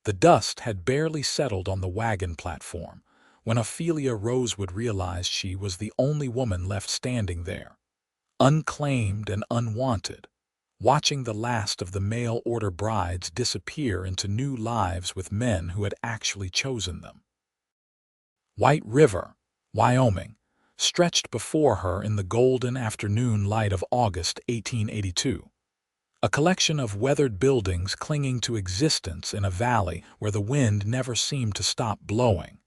The dust had barely settled on the wagon platform when Ophelia Rosewood realized she was the only woman left standing there, unclaimed and unwanted, watching the last of the mail-order brides disappear into new lives with men who had actually chosen them. White River, Wyoming, stretched before her in the golden afternoon light of August 1882. A collection of weathered buildings clinging to existence in a valley where the wind never seemed to stop blowing.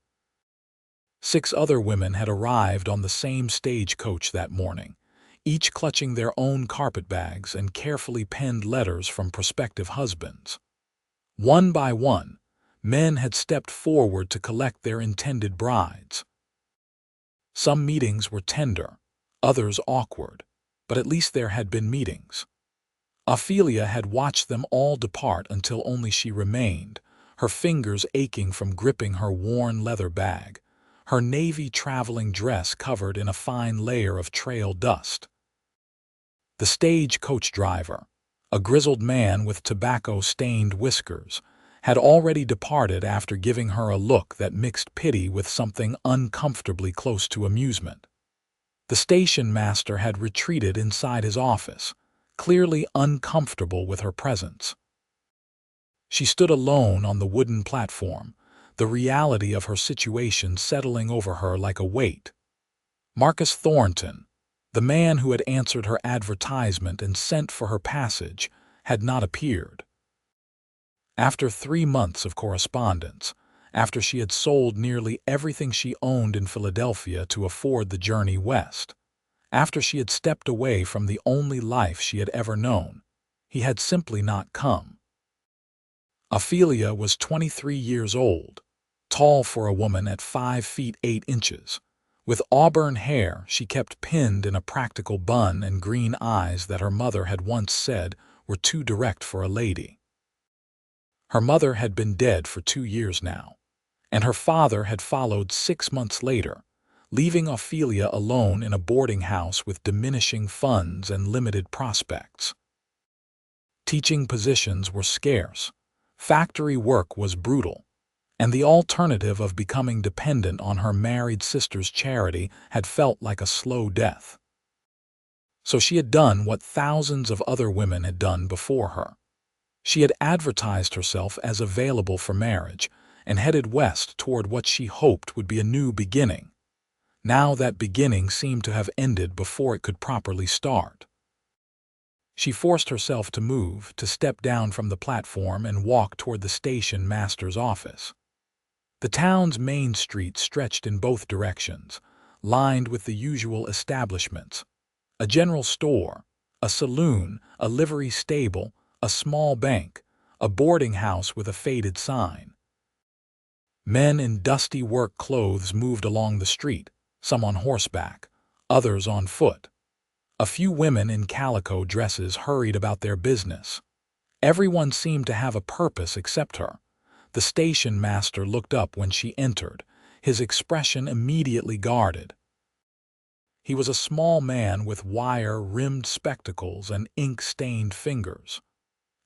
6 other women had arrived on the same stagecoach that morning, each clutching their own carpetbags and carefully penned letters from prospective husbands. One by one, men had stepped forward to collect their intended brides. Some meetings were tender, others awkward, but at least there had been meetings. Ophelia had watched them all depart until only she remained, her fingers aching from gripping her worn leather bag, her navy traveling dress covered in a fine layer of trail dust. The stagecoach driver, a grizzled man with tobacco-stained whiskers, had already departed after giving her a look that mixed pity with something uncomfortably close to amusement. The station master had retreated inside his office, clearly uncomfortable with her presence. She stood alone on the wooden platform, the reality of her situation settling over her like a weight. Marcus Thornton, the man who had answered her advertisement and sent for her passage, had not appeared. After 3 months of correspondence, after she had sold nearly everything she owned in Philadelphia to afford the journey west, after she had stepped away from the only life she had ever known, he had simply not come. Ophelia was 23 years old, tall for a woman at 5 feet 8 inches. With auburn hair she kept pinned in a practical bun and green eyes that her mother had once said were too direct for a lady. Her mother had been dead for 2 years now, and her father had followed 6 months later, leaving Ophelia alone in a boarding house with diminishing funds and limited prospects. Teaching positions were scarce, factory work was brutal, and the alternative of becoming dependent on her married sister's charity had felt like a slow death. So she had done what thousands of other women had done before her. She had advertised herself as available for marriage and headed west toward what she hoped would be a new beginning. Now that beginning seemed to have ended before it could properly start. She forced herself to move, to step down from the platform and walk toward the station master's office. The town's main street stretched in both directions, lined with the usual establishments: a general store, a saloon, a livery stable, a small bank, a boarding house with a faded sign. Men in dusty work clothes moved along the street, some on horseback, others on foot. A few women in calico dresses hurried about their business. Everyone seemed to have a purpose except her. The station master looked up when she entered, his expression immediately guarded. He was a small man with wire-rimmed spectacles and ink-stained fingers.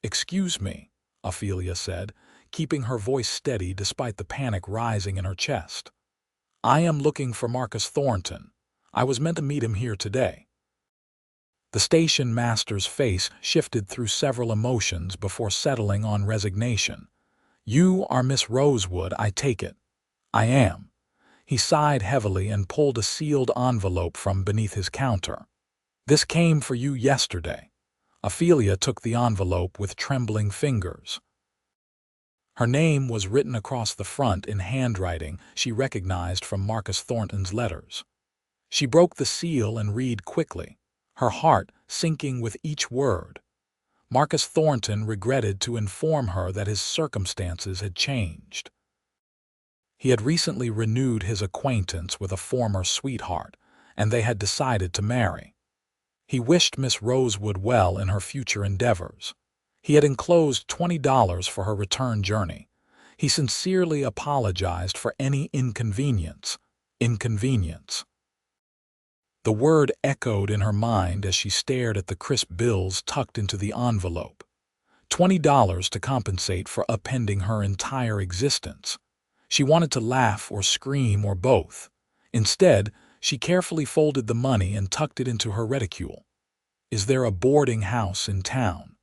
"Excuse me," Ophelia said, keeping her voice steady despite the panic rising in her chest. "I am looking for Marcus Thornton. I was meant to meet him here today." The station master's face shifted through several emotions before settling on resignation. "You are Miss Rosewood, I take it." "I am." He sighed heavily and pulled a sealed envelope from beneath his counter. "This came for you yesterday." Ophelia took the envelope with trembling fingers. Her name was written across the front in handwriting she recognized from Marcus Thornton's letters. She broke the seal and read quickly, her heart sinking with each word. Marcus Thornton regretted to inform her that his circumstances had changed. He had recently renewed his acquaintance with a former sweetheart, and they had decided to marry. He wished Miss Rosewood well in her future endeavors. He had enclosed $20 for her return journey. He sincerely apologized for any inconvenience. The word echoed in her mind as she stared at the crisp bills tucked into the envelope. $20 to compensate for upending her entire existence. She wanted to laugh or scream or both. Instead, she carefully folded the money and tucked it into her reticule. "Is there a boarding house in town?"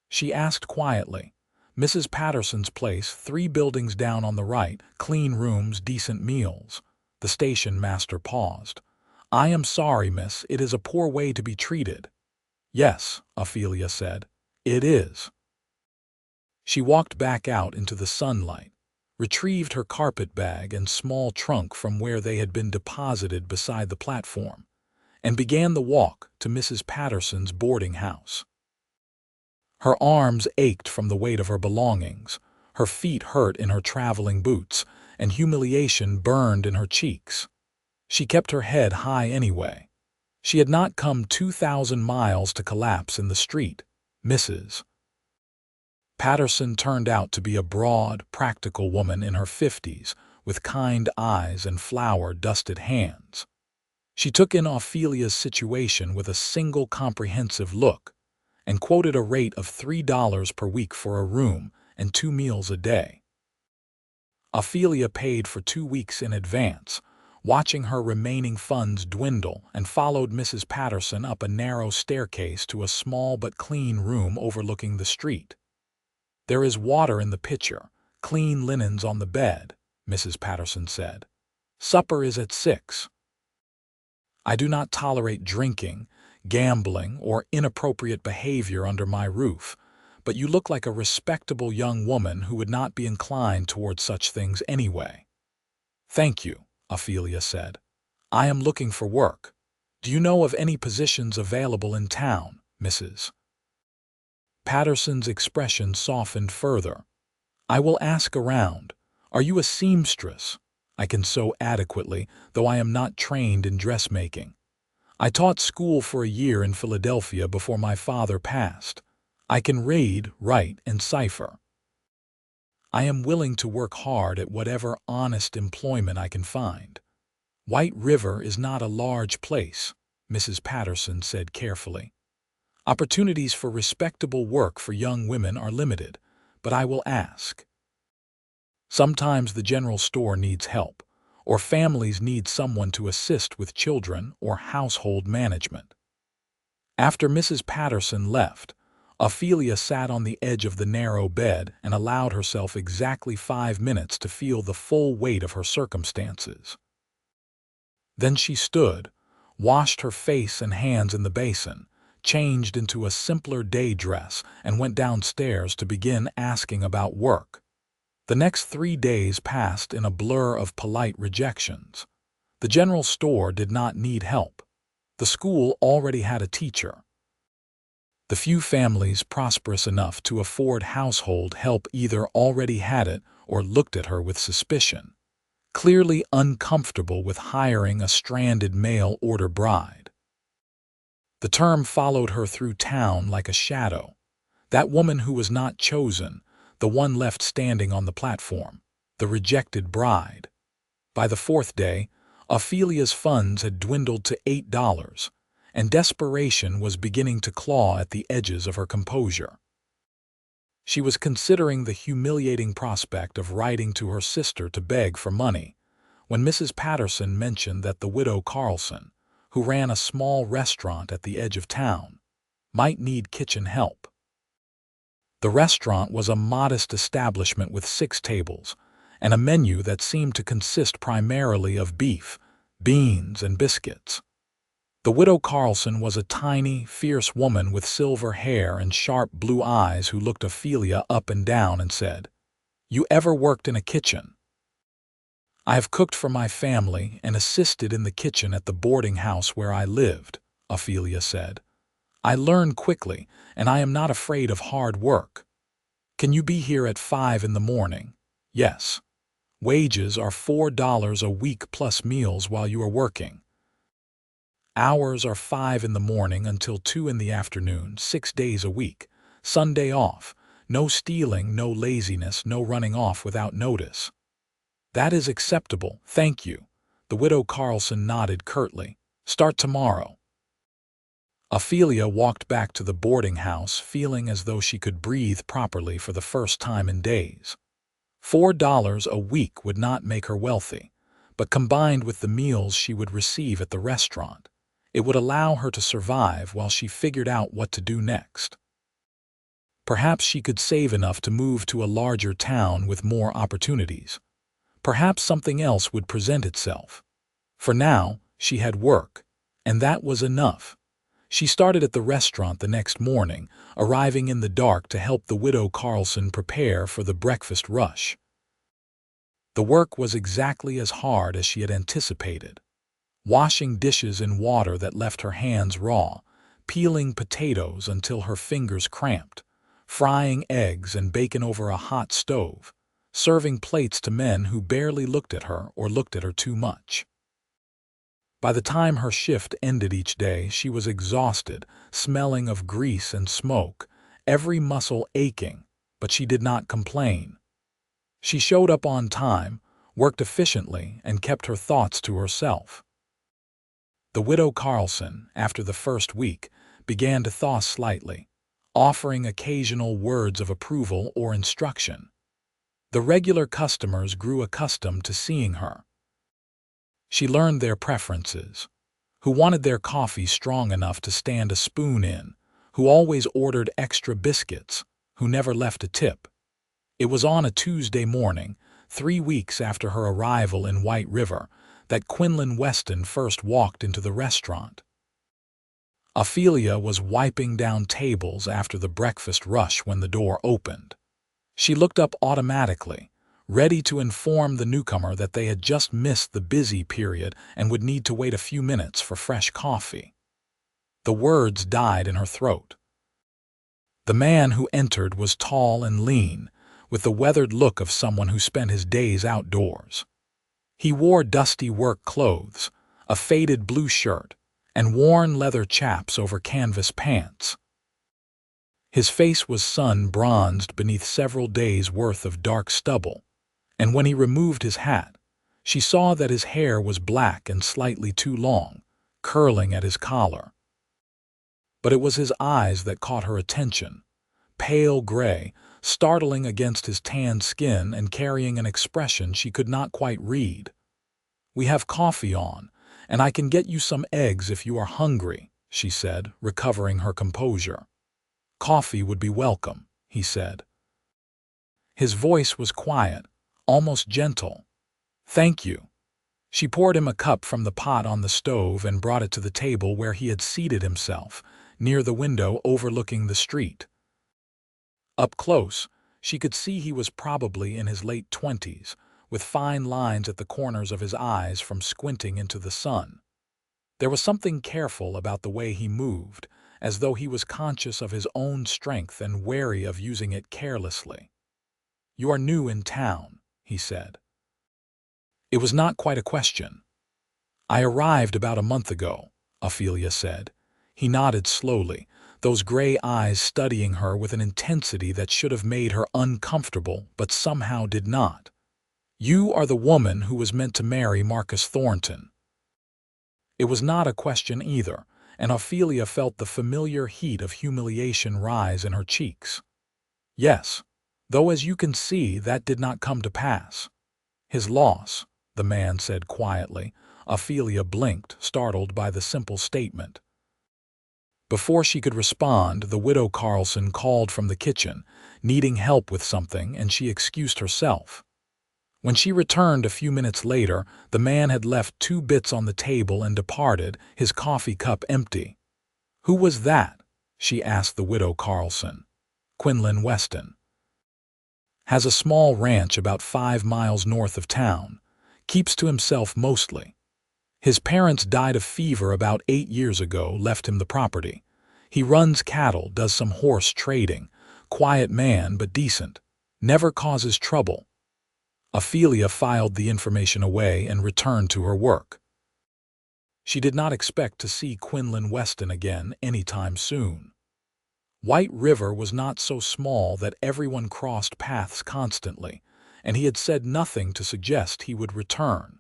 she asked quietly. "Mrs. Patterson's place, 3 buildings down on the right, clean rooms, decent meals." The station master paused. "I am sorry, miss, it is a poor way to be treated." "Yes," Ophelia said, "it is." She walked back out into the sunlight, retrieved her carpet bag and small trunk from where they had been deposited beside the platform, and began the walk to Mrs. Patterson's boarding house. Her arms ached from the weight of her belongings, her feet hurt in her traveling boots, and humiliation burned in her cheeks. She kept her head high anyway. She had not come 2,000 miles to collapse in the street. Mrs. Patterson turned out to be a broad, practical woman in her 50s, with kind eyes and flour-dusted hands. She took in Ophelia's situation with a single comprehensive look, and quoted a rate of $3 per week for a room and 2 meals a day. Ophelia paid for 2 weeks in advance, watching her remaining funds dwindle, and followed Mrs. Patterson up a narrow staircase to a small but clean room overlooking the street. "There is water in the pitcher, clean linens on the bed," Mrs. Patterson said. "Supper is at 6. I do not tolerate drinking, gambling, or inappropriate behavior under my roof, but you look like a respectable young woman who would not be inclined toward such things anyway." "Thank you," Ophelia said. "I am looking for work. Do you know of any positions available in town, Mrs.?" Patterson's expression softened further. "I will ask around. Are you a seamstress? I can sew adequately, though I am not trained in dressmaking. I taught school for a year in Philadelphia before my father passed. I can read, write, and cipher. I am willing to work hard at whatever honest employment I can find." "White River is not a large place," Mrs. Patterson said carefully. "Opportunities for respectable work for young women are limited, but I will ask. Sometimes the general store needs help, or families need someone to assist with children or household management." After Mrs. Patterson left, Ophelia sat on the edge of the narrow bed and allowed herself exactly 5 minutes to feel the full weight of her circumstances. Then she stood, washed her face and hands in the basin, changed into a simpler day dress, and went downstairs to begin asking about work. The next 3 days passed in a blur of polite rejections. The general store did not need help. The school already had a teacher. The few families prosperous enough to afford household help either already had it or looked at her with suspicion, clearly uncomfortable with hiring a stranded mail-order bride. The term followed her through town like a shadow. That woman who was not chosen, the one left standing on the platform, the rejected bride. By the 4th day, Ophelia's funds had dwindled to $8, and desperation was beginning to claw at the edges of her composure. She was considering the humiliating prospect of writing to her sister to beg for money, when Mrs. Patterson mentioned that the widow Carlson, who ran a small restaurant at the edge of town, might need kitchen help. The restaurant was a modest establishment with 6 tables, and a menu that seemed to consist primarily of beef, beans, and biscuits. The widow Carlson was a tiny, fierce woman with silver hair and sharp blue eyes who looked Ophelia up and down and said, "You ever worked in a kitchen?" "I have cooked for my family and assisted in the kitchen at the boarding house where I lived," Ophelia said. "I learn quickly, and I am not afraid of hard work. Can you be here at 5 in the morning? Yes. Wages are $4 a week plus meals while you are working. Hours are 5 in the morning until 2 in the afternoon, 6 days a week. Sunday off. No stealing, no laziness, no running off without notice." "That is acceptable, thank you." The widow Carlson nodded curtly. "Start tomorrow." Ophelia walked back to the boarding house feeling as though she could breathe properly for the first time in days. $4 a week would not make her wealthy, but combined with the meals she would receive at the restaurant, it would allow her to survive while she figured out what to do next. Perhaps she could save enough to move to a larger town with more opportunities. Perhaps something else would present itself. For now, she had work, and that was enough. She started at the restaurant the next morning, arriving in the dark to help the widow Carlson prepare for the breakfast rush. The work was exactly as hard as she had anticipated. Washing dishes in water that left her hands raw, peeling potatoes until her fingers cramped, frying eggs and bacon over a hot stove, serving plates to men who barely looked at her or looked at her too much. By the time her shift ended each day, she was exhausted, smelling of grease and smoke, every muscle aching, but she did not complain. She showed up on time, worked efficiently, and kept her thoughts to herself. The widow Carlson, after the first week, began to thaw slightly, offering occasional words of approval or instruction. The regular customers grew accustomed to seeing her. She learned their preferences, who wanted their coffee strong enough to stand a spoon in, who always ordered extra biscuits, who never left a tip. It was on a Tuesday morning, 3 weeks after her arrival in White River, that Quinlan Weston first walked into the restaurant. Ophelia was wiping down tables after the breakfast rush when the door opened. She looked up automatically, ready to inform the newcomer that they had just missed the busy period and would need to wait a few minutes for fresh coffee. The words died in her throat. The man who entered was tall and lean, with the weathered look of someone who spent his days outdoors. He wore dusty work clothes, a faded blue shirt, and worn leather chaps over canvas pants. His face was sun-bronzed beneath several days' worth of dark stubble, and when he removed his hat, she saw that his hair was black and slightly too long, curling at his collar. But it was his eyes that caught her attention, pale gray, startling against his tanned skin and carrying an expression she could not quite read. "We have coffee on, and I can get you some eggs if you are hungry," she said, recovering her composure. "Coffee would be welcome," he said. His voice was quiet, almost gentle. "Thank you." She poured him a cup from the pot on the stove and brought it to the table where he had seated himself, near the window overlooking the street. Up close, she could see he was probably in his late 20s, with fine lines at the corners of his eyes from squinting into the sun. There was something careful about the way he moved, as though he was conscious of his own strength and wary of using it carelessly. "You are new in town," he said. It was not quite a question. "I arrived about a month ago," Ophelia said. He nodded slowly, those gray eyes studying her with an intensity that should have made her uncomfortable but somehow did not. "You are the woman who was meant to marry Marcus Thornton." It was not a question either, and Ophelia felt the familiar heat of humiliation rise in her cheeks. "Yes, though as you can see that did not come to pass." "His loss," the man said quietly. Ophelia blinked, startled by the simple statement. Before she could respond, the widow Carlson called from the kitchen, needing help with something, and she excused herself. When she returned a few minutes later, the man had left 2 bits on the table and departed, his coffee cup empty. "Who was that?" she asked the widow Carlson. "Quinlan Weston. Has a small ranch about 5 miles north of town. Keeps to himself mostly. His parents died of fever about 8 years ago, left him the property. He runs cattle, does some horse trading. Quiet man, but decent. Never causes trouble." Ophelia filed the information away and returned to her work. She did not expect to see Quinlan Weston again anytime soon. White River was not so small that everyone crossed paths constantly, and he had said nothing to suggest he would return.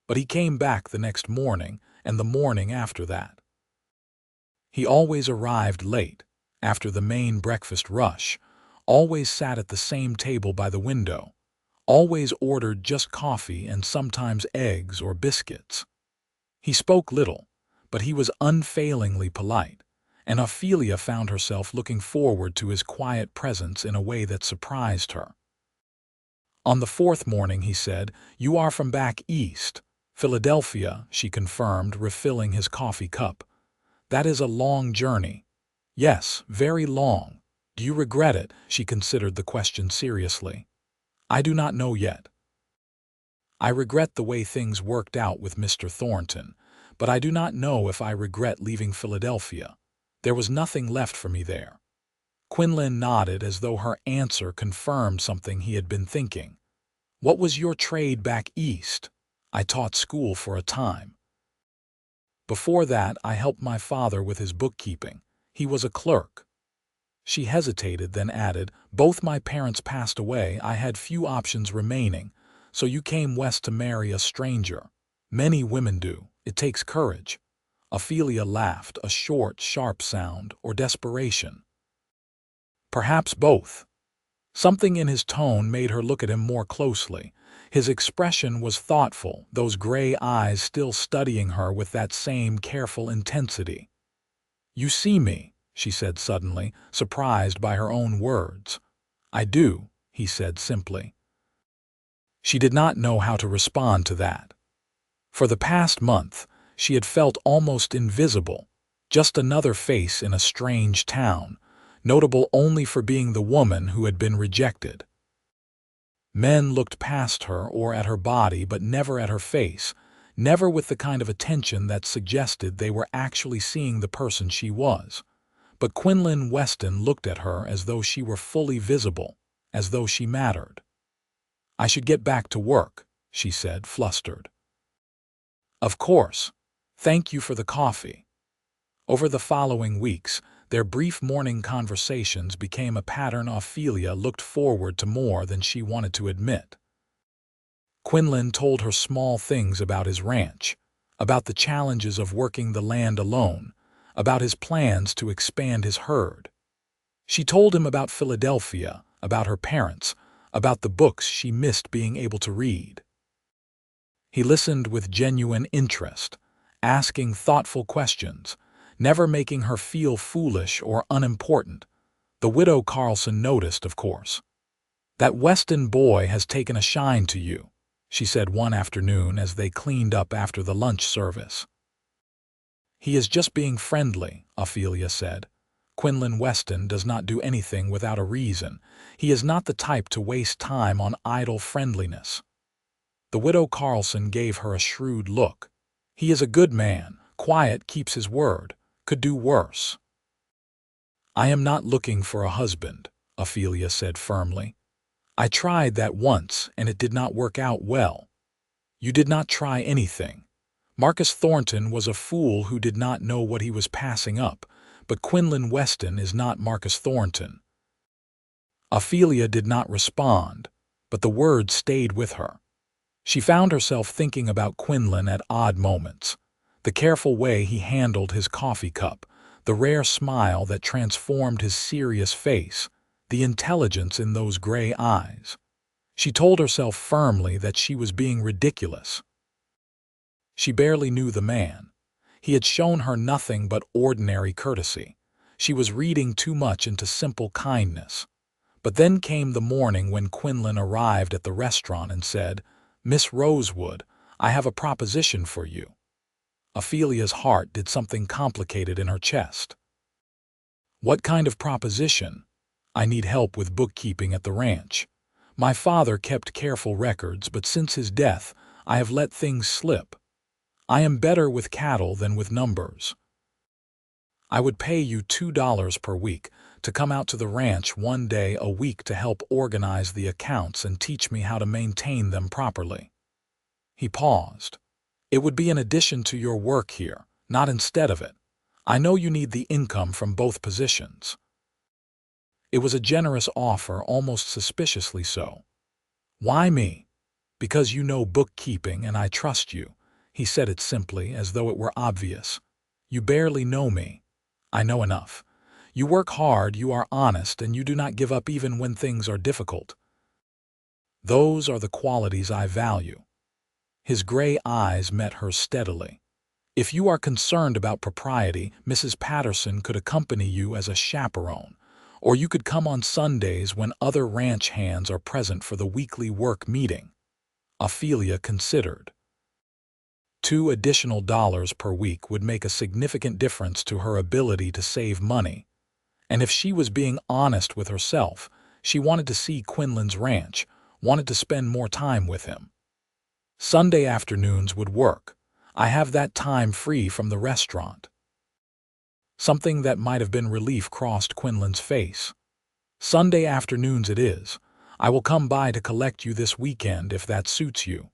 But he came back the next morning and the morning after that. He always arrived late, after the main breakfast rush, always sat at the same table by the window, always ordered just coffee and sometimes eggs or biscuits. He spoke little, but he was unfailingly polite, and Ophelia found herself looking forward to his quiet presence in a way that surprised her. On the fourth morning he said, "You are from back east." "Philadelphia," she confirmed, refilling his coffee cup. "That is a long journey." "Yes, very long." "Do you regret it?" She considered the question seriously. "I do not know yet. I regret the way things worked out with Mr. Thornton, but I do not know if I regret leaving Philadelphia. There was nothing left for me there." Quinlan nodded as though her answer confirmed something he had been thinking. "What was your trade back east?" "I taught school for a time. Before that, I helped my father with his bookkeeping. He was a clerk." She hesitated, then added, "Both my parents passed away. I had few options remaining, so you came west to marry a stranger. Many women do. It takes courage." Ophelia laughed, a short, sharp sound, or desperation. "Perhaps both." Something in his tone made her look at him more closely. His expression was thoughtful, those gray eyes still studying her with that same careful intensity. "You see me," she said suddenly, surprised by her own words. "I do," he said simply. She did not know how to respond to that. For the past month, she had felt almost invisible, just another face in a strange town, notable only for being the woman who had been rejected. Men looked past her or at her body, but never at her face, never with the kind of attention that suggested they were actually seeing the person she was. But Quinlan Weston looked at her as though she were fully visible, as though she mattered. "I should get back to work," she said, flustered. "Of course. Thank you for the coffee." Over the following weeks, their brief morning conversations became a pattern Ophelia looked forward to more than she wanted to admit. Quinlan told her small things about his ranch, about the challenges of working the land alone, about his plans to expand his herd. She told him about Philadelphia, about her parents, about the books she missed being able to read. He listened with genuine interest, asking thoughtful questions, never making her feel foolish or unimportant. The widow Carlson noticed, of course. "That Weston boy has taken a shine to you," she said one afternoon as they cleaned up after the lunch service. "He is just being friendly," Ophelia said. "Quinlan Weston does not do anything without a reason. He is not the type to waste time on idle friendliness." The widow Carlson gave her a shrewd look. "He is a good man, quiet, keeps his word. Could do worse." "I am not looking for a husband," Ophelia said firmly. "I tried that once, and it did not work out well." "You did not try anything. Marcus Thornton was a fool who did not know what he was passing up, but Quinlan Weston is not Marcus Thornton." Ophelia did not respond, but the words stayed with her. She found herself thinking about Quinlan at odd moments. The careful way he handled his coffee cup, the rare smile that transformed his serious face, the intelligence in those gray eyes. She told herself firmly that she was being ridiculous. She barely knew the man. He had shown her nothing but ordinary courtesy. She was reading too much into simple kindness. But then came the morning when Quinlan arrived at the restaurant and said, "Miss Rosewood, I have a proposition for you." Ophelia's heart did something complicated in her chest. "What kind of proposition?" "I need help with bookkeeping at the ranch. My father kept careful records, but since his death, I have let things slip. I am better with cattle than with numbers. I would pay you $2 per week to come out to the ranch one day a week to help organize the accounts and teach me how to maintain them properly." He paused. "It would be in addition to your work here, not instead of it. I know you need the income from both positions." It was a generous offer, almost suspiciously so. "Why me?" "Because you know bookkeeping and I trust you." He said it simply, as though it were obvious. "You barely know me. I know enough. You work hard, you are honest, and you do not give up even when things are difficult. Those are the qualities I value. His gray eyes met hers steadily. If you are concerned about propriety, Mrs. Patterson could accompany you as a chaperone, or you could come on Sundays when other ranch hands are present for the weekly work meeting. Ophelia considered. $2 additional per week would make a significant difference to her ability to save money. And if she was being honest with herself, she wanted to see Quinlan's ranch, wanted to spend more time with him. Sunday afternoons would work. I have that time free from the restaurant. Something that might have been relief crossed Quinlan's face. Sunday afternoons it is. I will come by to collect you this weekend if that suits you.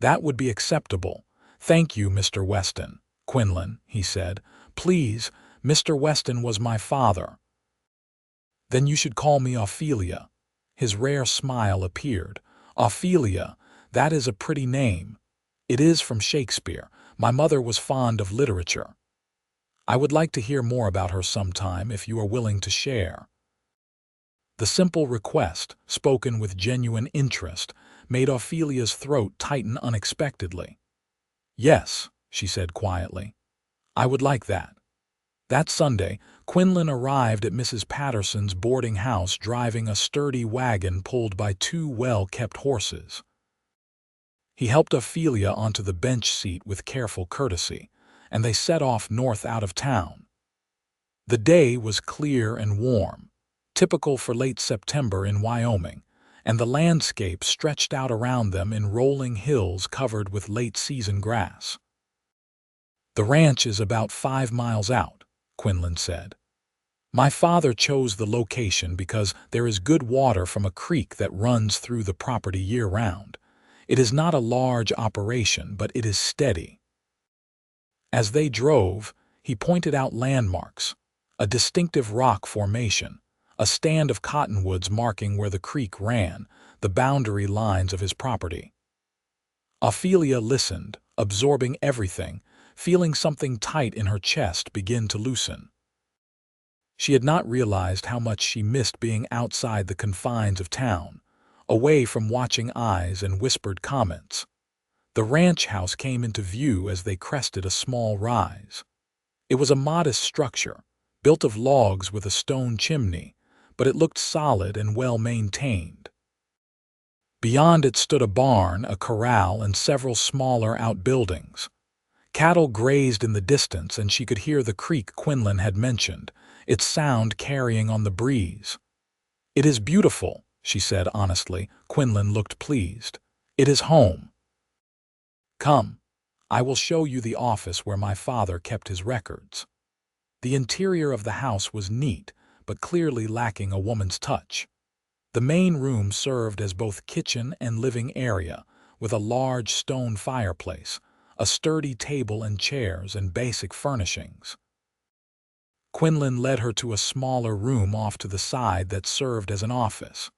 That would be acceptable. Thank you, Mr. Weston. Quinlan, he said. Please, Mr. Weston was my father. Then you should call me Ophelia. His rare smile appeared. Ophelia, that is a pretty name. It is from Shakespeare. My mother was fond of literature. I would like to hear more about her sometime if you are willing to share. The simple request, spoken with genuine interest, made Ophelia's throat tighten unexpectedly. Yes, she said quietly. I would like that. That Sunday, Quinlan arrived at Mrs. Patterson's boarding house driving a sturdy wagon pulled by 2 well-kept horses. He helped Ophelia onto the bench seat with careful courtesy, and they set off north out of town. The day was clear and warm, typical for late September in Wyoming, and the landscape stretched out around them in rolling hills covered with late-season grass. The ranch is about 5 miles out, Quinlan said. My father chose the location because there is good water from a creek that runs through the property year-round. It is not a large operation, but it is steady. As they drove, he pointed out landmarks, a distinctive rock formation, a stand of cottonwoods marking where the creek ran, the boundary lines of his property. Ophelia listened, absorbing everything, feeling something tight in her chest begin to loosen. She had not realized how much she missed being outside the confines of town, away from watching eyes and whispered comments. The ranch house came into view as they crested a small rise. It was a modest structure, built of logs with a stone chimney, but it looked solid and well-maintained. Beyond it stood a barn, a corral, and several smaller outbuildings. Cattle grazed in the distance, and she could hear the creek Quinlan had mentioned, its sound carrying on the breeze. It is beautiful, she said honestly. Quinlan looked pleased. It is home. Come, I will show you the office where my father kept his records. The interior of the house was neat, but clearly lacking a woman's touch. The main room served as both kitchen and living area, with a large stone fireplace, a sturdy table and chairs, and basic furnishings. Quinlan led her to a smaller room off to the side that served as an office.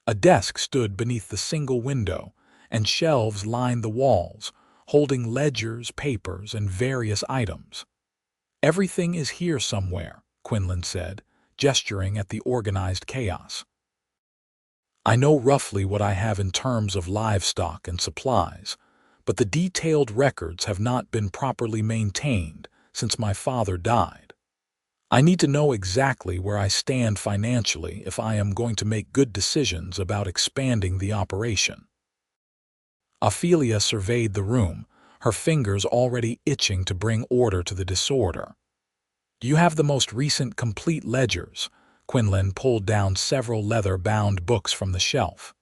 A desk stood beneath the single window, and shelves lined the walls, holding ledgers, papers, and various items. Everything is here somewhere, Quinlan said, gesturing at the organized chaos. I know roughly what I have in terms of livestock and supplies, but the detailed records have not been properly maintained since my father died. I need to know exactly where I stand financially if I am going to make good decisions about expanding the operation. Ophelia surveyed the room, her fingers already itching to bring order to the disorder. Do you have the most recent complete ledgers? Quinlan pulled down several leather-bound books from the shelf.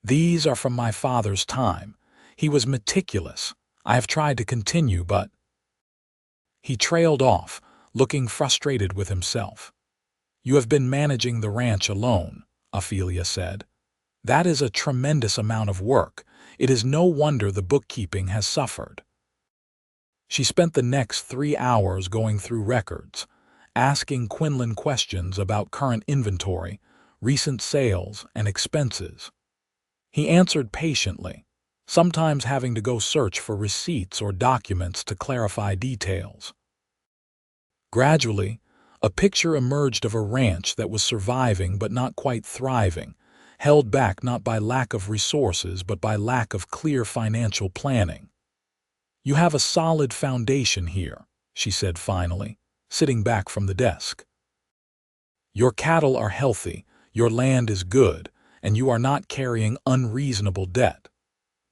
These are from my father's time. He was meticulous. I have tried to continue, but... He trailed off, looking frustrated with himself. You have been managing the ranch alone, Ophelia said. That is a tremendous amount of work. It is no wonder the bookkeeping has suffered. She spent the next 3 hours going through records, asking Quinlan questions about current inventory, recent sales, and expenses. He answered patiently, sometimes having to go search for receipts or documents to clarify details. Gradually, a picture emerged of a ranch that was surviving but not quite thriving, held back not by lack of resources but by lack of clear financial planning. "You have a solid foundation here," she said finally, sitting back from the desk. "Your cattle are healthy, your land is good, and you are not carrying unreasonable debt.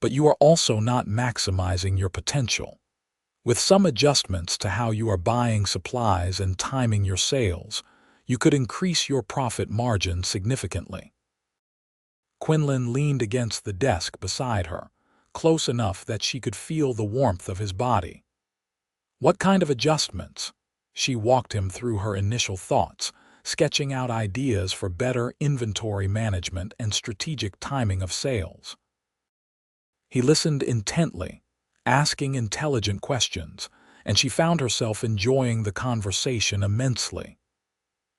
But you are also not maximizing your potential. With some adjustments to how you are buying supplies and timing your sales, you could increase your profit margin significantly." Quinlan leaned against the desk beside her, close enough that she could feel the warmth of his body. "What kind of adjustments?" She walked him through her initial thoughts, sketching out ideas for better inventory management and strategic timing of sales. He listened intently, asking intelligent questions, and she found herself enjoying the conversation immensely.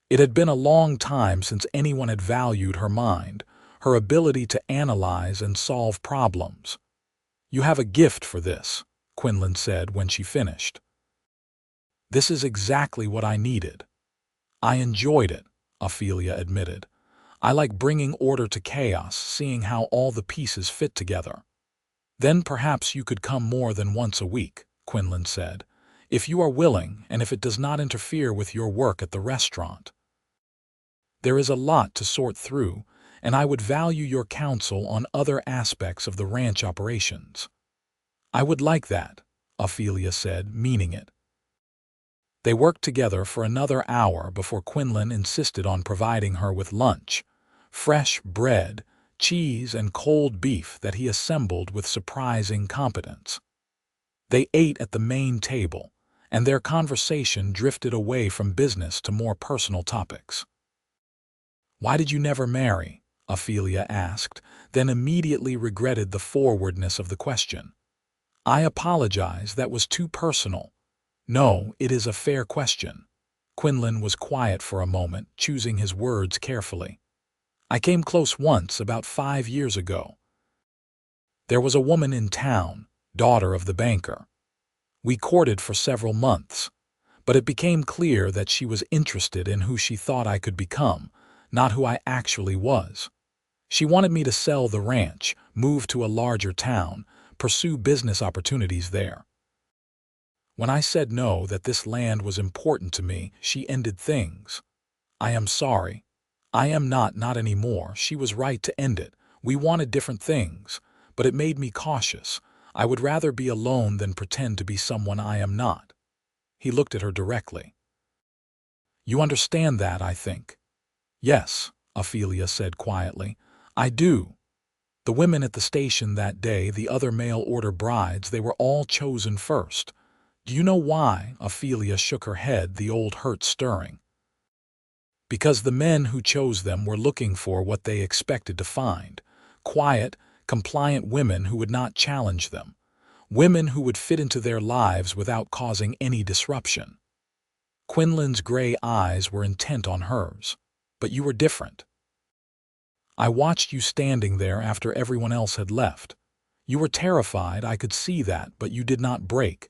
It had been a long time since anyone had valued her mind, her ability to analyze and solve problems. "You have a gift for this," Quinlan said when she finished. "This is exactly what I needed." "I enjoyed it," Ophelia admitted. "I like bringing order to chaos, seeing how all the pieces fit together." "Then perhaps you could come more than once a week," Quinlan said, "if you are willing and if it does not interfere with your work at the restaurant. There is a lot to sort through, and I would value your counsel on other aspects of the ranch operations." "I would like that," Ophelia said, meaning it. They worked together for another hour before Quinlan insisted on providing her with lunch: fresh bread, cheese, and cold beef that he assembled with surprising competence. They ate at the main table, and their conversation drifted away from business to more personal topics. "Why did you never marry?" Ophelia asked, then immediately regretted the forwardness of the question. "I apologize, that was too personal." "No, it is a fair question." Quinlan was quiet for a moment, choosing his words carefully. "I came close once, about 5 years ago. There was a woman in town, daughter of the banker. We courted for several months, but it became clear that she was interested in who she thought I could become, not who I actually was. She wanted me to sell the ranch, move to a larger town, pursue business opportunities there. When I said no, that this land was important to me, she ended things. I am sorry. I am not anymore. She was right to end it. We wanted different things, but it made me cautious. I would rather be alone than pretend to be someone I am not." He looked at her directly. "You understand that, I think." "Yes," Ophelia said quietly. "I do. The women at the station that day, the other mail-order brides, they were all chosen first. Do you know why?" Ophelia shook her head, the old hurt stirring. "Because the men who chose them were looking for what they expected to find: quiet, compliant women who would not challenge them, women who would fit into their lives without causing any disruption." Quinlan's gray eyes were intent on hers. "But you were different. I watched you standing there after everyone else had left. You were terrified, I could see that, but you did not break.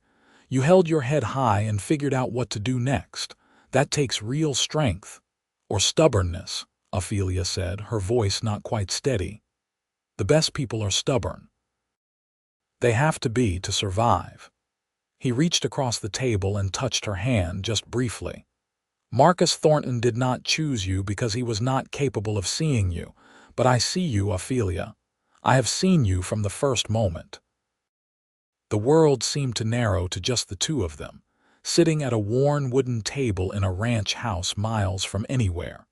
You held your head high and figured out what to do next. That takes real strength. Or stubbornness," Ophelia said, her voice not quite steady. "The best people are stubborn. They have to be to survive." He reached across the table and touched her hand just briefly. "Marcus Thornton did not choose you because he was not capable of seeing you, but I see you, Ophelia. I have seen you from the first moment." The world seemed to narrow to just the two of them, sitting at a worn wooden table in a ranch house miles from anywhere.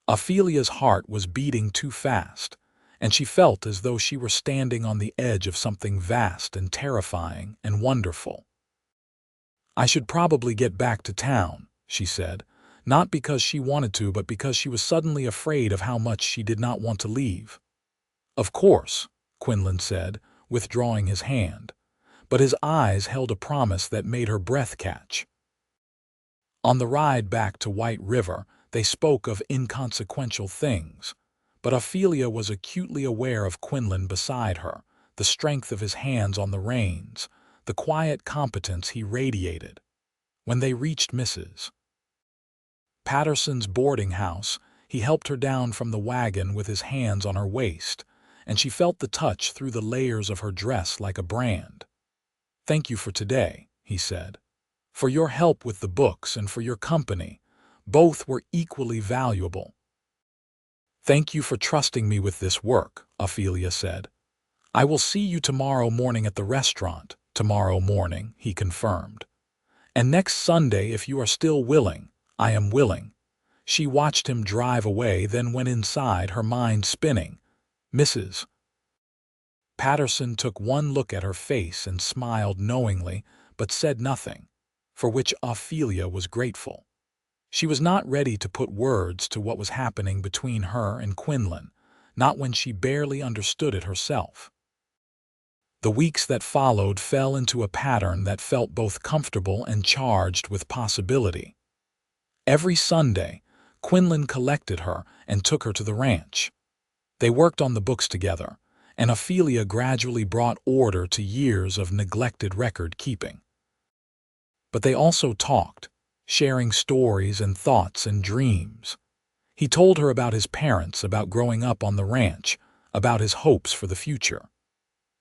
Ophelia's heart was beating too fast, and she felt as though she were standing on the edge of something vast and terrifying and wonderful. "I should probably get back to town," she said, not because she wanted to, but because she was suddenly afraid of how much she did not want to leave. "Of course," Quinlan said, withdrawing his hand, but his eyes held a promise that made her breath catch. On the ride back to White River, they spoke of inconsequential things, but Ophelia was acutely aware of Quinlan beside her, the strength of his hands on the reins, the quiet competence he radiated. When they reached Mrs. Patterson's boarding house, he helped her down from the wagon with his hands on her waist, and she felt the touch through the layers of her dress like a brand. "Thank you for today," he said. "For your help with the books and for your company. Both were equally valuable." "Thank you for trusting me with this work," Ophelia said. "I will see you tomorrow morning at the restaurant." "Tomorrow morning," he confirmed. "And next Sunday, if you are still willing." "I am willing." She watched him drive away, then went inside, her mind spinning. Mrs. Patterson took one look at her face and smiled knowingly, but said nothing, for which Ophelia was grateful. She was not ready to put words to what was happening between her and Quinlan, not when she barely understood it herself. The weeks that followed fell into a pattern that felt both comfortable and charged with possibility. Every Sunday, Quinlan collected her and took her to the ranch. They worked on the books together, and Ophelia gradually brought order to years of neglected record-keeping. But they also talked, sharing stories and thoughts and dreams. He told her about his parents, about growing up on the ranch, about his hopes for the future.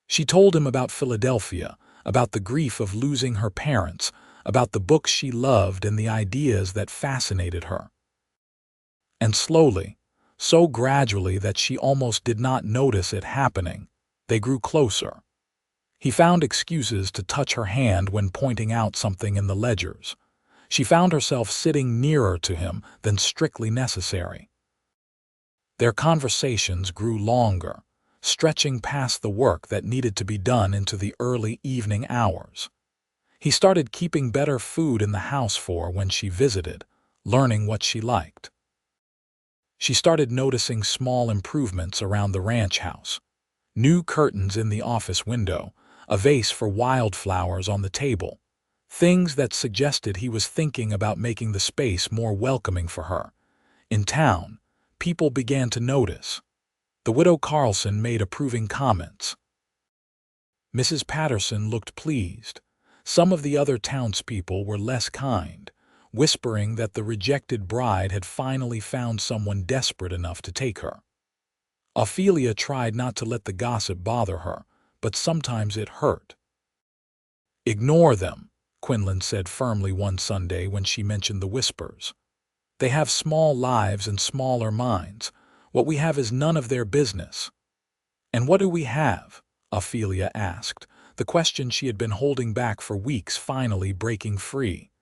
She told him about Philadelphia, about the grief of losing her parents, about the books she loved and the ideas that fascinated her. And slowly, so gradually that she almost did not notice it happening, they grew closer. He found excuses to touch her hand when pointing out something in the ledgers. She found herself sitting nearer to him than strictly necessary. Their conversations grew longer, stretching past the work that needed to be done into the early evening hours. He started keeping better food in the house for when she visited, learning what she liked. She started noticing small improvements around the ranch house. New curtains in the office window, a vase for wildflowers on the table. Things that suggested he was thinking about making the space more welcoming for her. In town, people began to notice. The widow Carlson made approving comments. Mrs. Patterson looked pleased. Some of the other townspeople were less kind, whispering that the rejected bride had finally found someone desperate enough to take her. Ophelia tried not to let the gossip bother her, but sometimes it hurt. "Ignore them," Quinlan said firmly one Sunday when she mentioned the whispers. "They have small lives and smaller minds. What we have is none of their business." "And what do we have?" Ophelia asked, the question she had been holding back for weeks finally breaking free.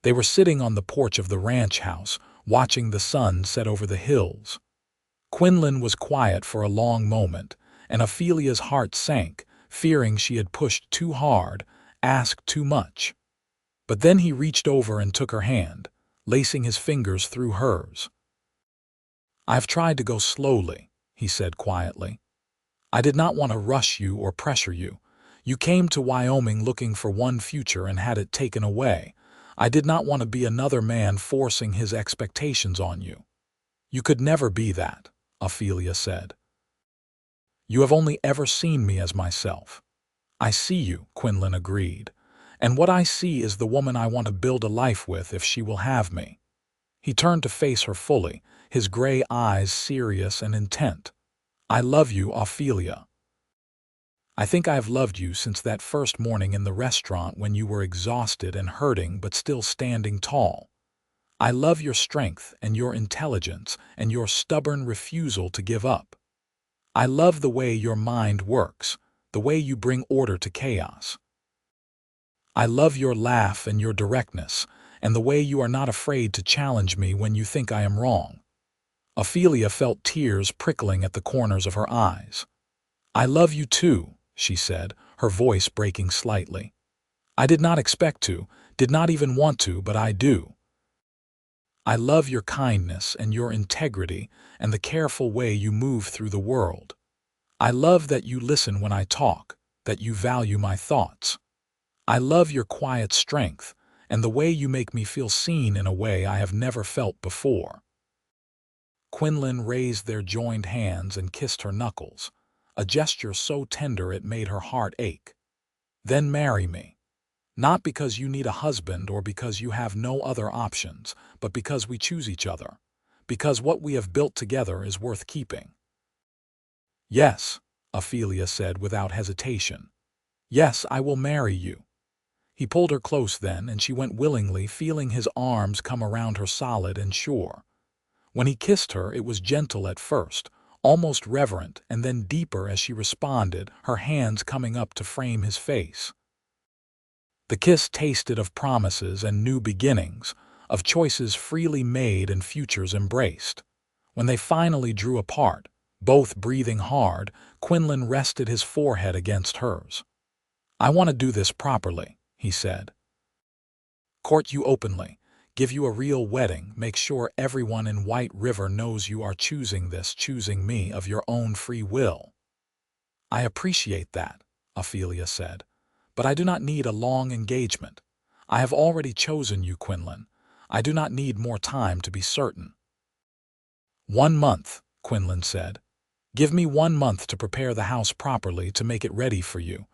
They were sitting on the porch of the ranch house, watching the sun set over the hills. Quinlan was quiet for a long moment, and Ophelia's heart sank, fearing she had pushed too hard, asked too much. But then he reached over and took her hand, lacing his fingers through hers. "I've tried to go slowly," he said quietly. "I did not want to rush you or pressure you. You came to Wyoming looking for one future and had it taken away. I did not want to be another man forcing his expectations on you." "You could never be that," Ophelia said. "You have only ever seen me as myself." "I see you," Quinlan agreed. "And what I see is the woman I want to build a life with if she will have me." He turned to face her fully, his gray eyes serious and intent. "I love you, Ophelia. I think I have loved you since that first morning in the restaurant when you were exhausted and hurting but still standing tall. I love your strength and your intelligence and your stubborn refusal to give up. I love the way your mind works, the way you bring order to chaos. I love your laugh and your directness, and the way you are not afraid to challenge me when you think I am wrong." Ophelia felt tears prickling at the corners of her eyes. "I love you too," she said, her voice breaking slightly. "I did not expect to, did not even want to, but I do. I love your kindness and your integrity and the careful way you move through the world. I love that you listen when I talk, that you value my thoughts. I love your quiet strength and the way you make me feel seen in a way I have never felt before." Quinlan raised their joined hands and kissed her knuckles, a gesture so tender it made her heart ache. "Then marry me." Not because you need a husband or because you have no other options, but because we choose each other. Because what we have built together is worth keeping." "Yes," Ophelia said without hesitation. "Yes, I will marry you." He pulled her close then, and she went willingly, feeling his arms come around her solid and sure. When he kissed her, it was gentle at first, almost reverent, and then deeper as she responded, her hands coming up to frame his face. The kiss tasted of promises and new beginnings, of choices freely made and futures embraced. When they finally drew apart, both breathing hard, Quinlan rested his forehead against hers. "I want to do this properly," he said. "Court you openly, give you a real wedding, make sure everyone in White River knows you are choosing me of your own free will." "I appreciate that," Ophelia said, "but I do not need a long engagement. I have already chosen you, Quinlan. I do not need more time to be certain." "1 month," Quinlan said. "Give me 1 month to prepare the house properly, to make it ready for you,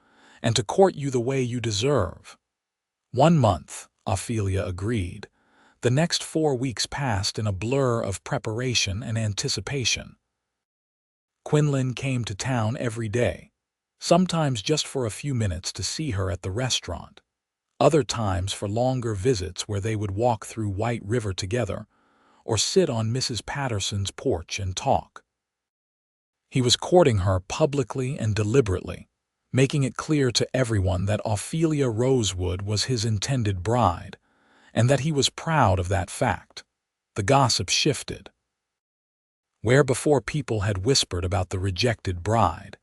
and to court you the way you deserve." 1 month, Ophelia agreed. The next 4 weeks passed in a blur of preparation and anticipation. Quinlan came to town every day, sometimes just for a few minutes to see her at the restaurant, other times for longer visits where they would walk through White River together or sit on Mrs. Patterson's porch and talk. He was courting her publicly and deliberately, making it clear to everyone that Ophelia Rosewood was his intended bride, and that he was proud of that fact. The gossip shifted. Where before people had whispered about the rejected bride,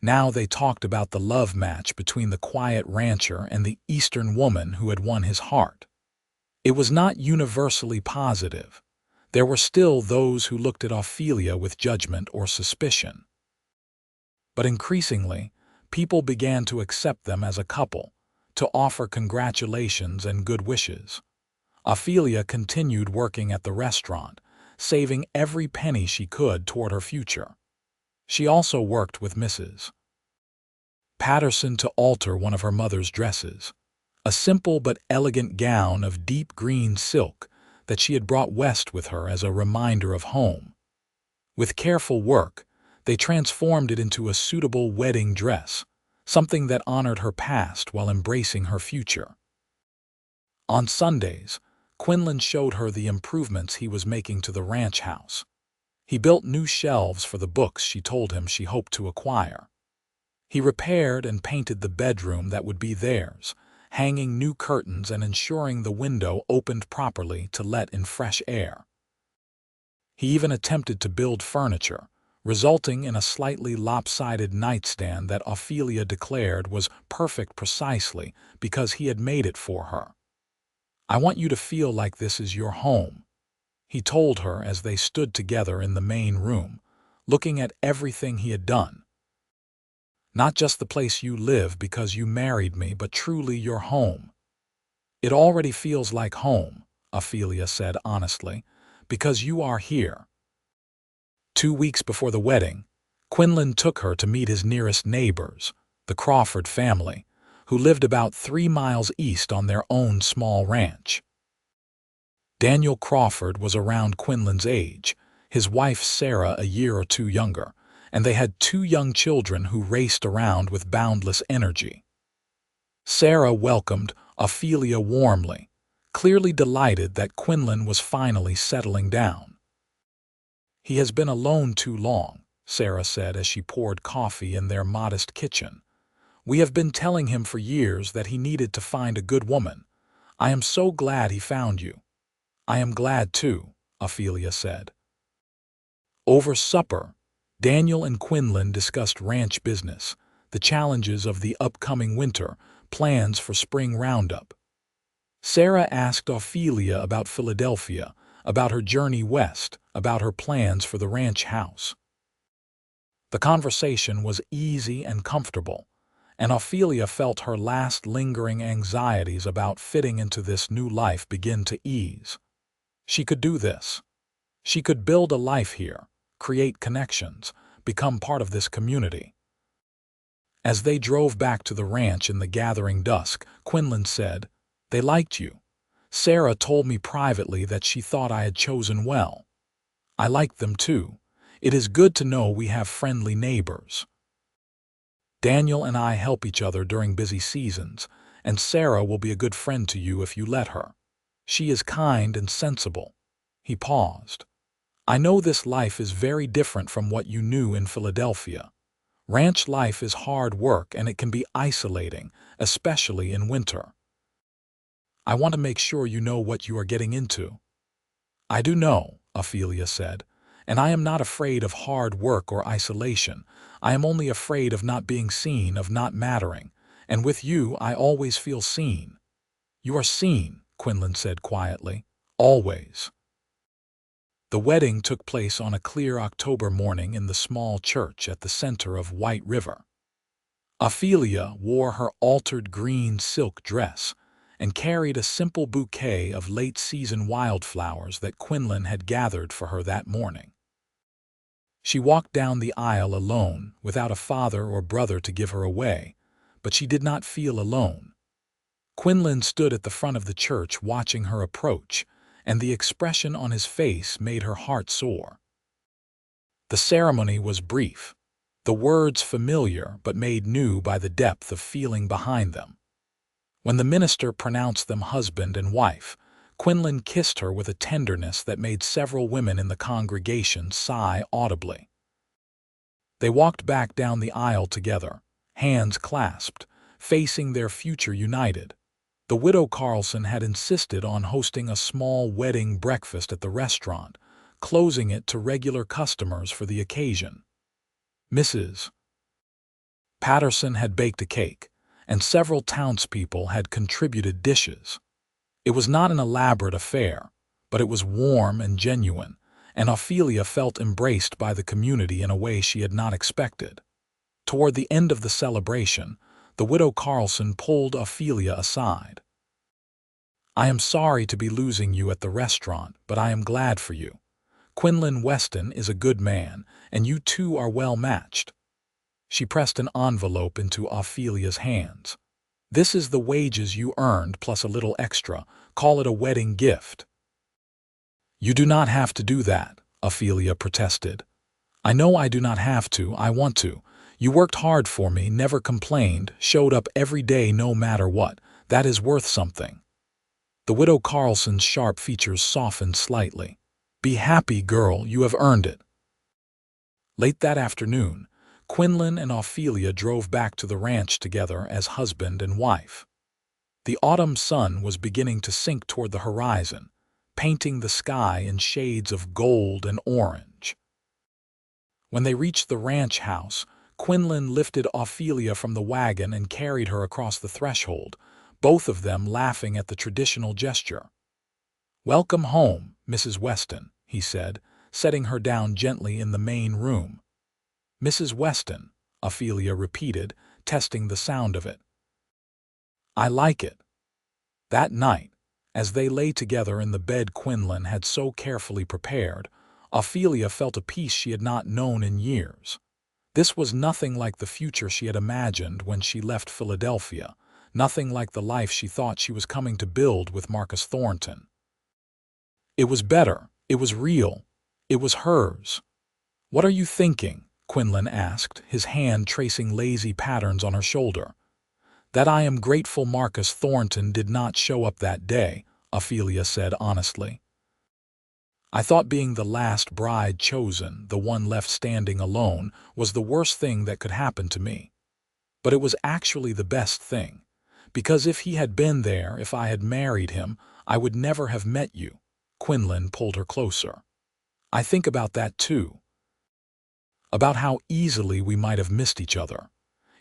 now they talked about the love match between the quiet rancher and the Eastern woman who had won his heart. It was not universally positive. There were still those who looked at Ophelia with judgment or suspicion. But increasingly, people began to accept them as a couple, to offer congratulations and good wishes. Ophelia continued working at the restaurant, saving every penny she could toward her future. She also worked with Mrs. Patterson to alter one of her mother's dresses, a simple but elegant gown of deep green silk that she had brought west with her as a reminder of home. With careful work, they transformed it into a suitable wedding dress, something that honored her past while embracing her future. On Sundays, Quinlan showed her the improvements he was making to the ranch house. He built new shelves for the books she told him she hoped to acquire. He repaired and painted the bedroom that would be theirs, hanging new curtains and ensuring the window opened properly to let in fresh air. He even attempted to build furniture, resulting in a slightly lopsided nightstand that Ophelia declared was perfect precisely because he had made it for her. "I want you to feel like this is your home," he told her as they stood together in the main room, looking at everything he had done. "Not just the place you live because you married me, but truly your home." "It already feels like home," Ophelia said honestly, "because you are here." 2 weeks before the wedding, Quinlan took her to meet his nearest neighbors, the Crawford family, who lived about 3 miles east on their own small ranch. Daniel Crawford was around Quinlan's age, his wife Sarah a year or two younger, and they had 2 young children who raced around with boundless energy. Sarah welcomed Ophelia warmly, clearly delighted that Quinlan was finally settling down. "He has been alone too long," Sarah said as she poured coffee in their modest kitchen. "We have been telling him for years that he needed to find a good woman. I am so glad he found you." "I am glad too," Ophelia said. Over supper, Daniel and Quinlan discussed ranch business, the challenges of the upcoming winter, plans for spring roundup. Sarah asked Ophelia about Philadelphia, about her journey west, about her plans for the ranch house. The conversation was easy and comfortable, and Ophelia felt her last lingering anxieties about fitting into this new life begin to ease. She could do this. She could build a life here, create connections, become part of this community. As they drove back to the ranch in the gathering dusk, Quinlan said, "They liked you. Sarah told me privately that she thought I had chosen well. I liked them too. It is good to know we have friendly neighbors. Daniel and I help each other during busy seasons, and Sarah will be a good friend to you if you let her. She is kind and sensible." He paused. "I know this life is very different from what you knew in Philadelphia. Ranch life is hard work and it can be isolating, especially in winter. I want to make sure you know what you are getting into." "I do know," Ophelia said, "and I am not afraid of hard work or isolation. I am only afraid of not being seen, of not mattering, and with you I always feel seen." "You are seen," Quinlan said quietly, "always." The wedding took place on a clear October morning in the small church at the center of White River. Ophelia wore her altered green silk dress and carried a simple bouquet of late-season wildflowers that Quinlan had gathered for her that morning. She walked down the aisle alone, without a father or brother to give her away, but she did not feel alone. Quinlan stood at the front of the church watching her approach, and the expression on his face made her heart soar. The ceremony was brief, the words familiar but made new by the depth of feeling behind them. When the minister pronounced them husband and wife, Quinlan kissed her with a tenderness that made several women in the congregation sigh audibly. They walked back down the aisle together, hands clasped, facing their future united. The widow Carlson had insisted on hosting a small wedding breakfast at the restaurant, closing it to regular customers for the occasion. Mrs. Patterson had baked a cake, and several townspeople had contributed dishes. It was not an elaborate affair, but it was warm and genuine, and Ophelia felt embraced by the community in a way she had not expected. Toward the end of the celebration, the widow Carlson pulled Ophelia aside. "I am sorry to be losing you at the restaurant, but I am glad for you. Quinlan Weston is a good man, and you two are well matched." She pressed an envelope into Ophelia's hands. "This is the wages you earned plus a little extra. Call it a wedding gift." "You do not have to do that," Ophelia protested. "I know I do not have to, I want to. You worked hard for me, never complained, showed up every day no matter what. That is worth something." The widow Carlson's sharp features softened slightly. "Be happy, girl, you have earned it." Late that afternoon, Quinlan and Ophelia drove back to the ranch together as husband and wife. The autumn sun was beginning to sink toward the horizon, painting the sky in shades of gold and orange. When they reached the ranch house, Quinlan lifted Ophelia from the wagon and carried her across the threshold, both of them laughing at the traditional gesture. "Welcome home, Mrs. Weston," he said, setting her down gently in the main room. "Mrs. Weston," Ophelia repeated, testing the sound of it. "I like it." That night, as they lay together in the bed Quinlan had so carefully prepared, Ophelia felt a peace she had not known in years. This was nothing like the future she had imagined when she left Philadelphia, nothing like the life she thought she was coming to build with Marcus Thornton. It was better, it was real, it was hers. "What are you thinking?" Quinlan asked, his hand tracing lazy patterns on her shoulder. "That I am grateful Marcus Thornton did not show up that day," Ophelia said honestly. "I thought being the last bride chosen, the one left standing alone, was the worst thing that could happen to me. But it was actually the best thing, because if he had been there, if I had married him, I would never have met you." Quinlan pulled her closer. "I think about that too. About how easily we might have missed each other.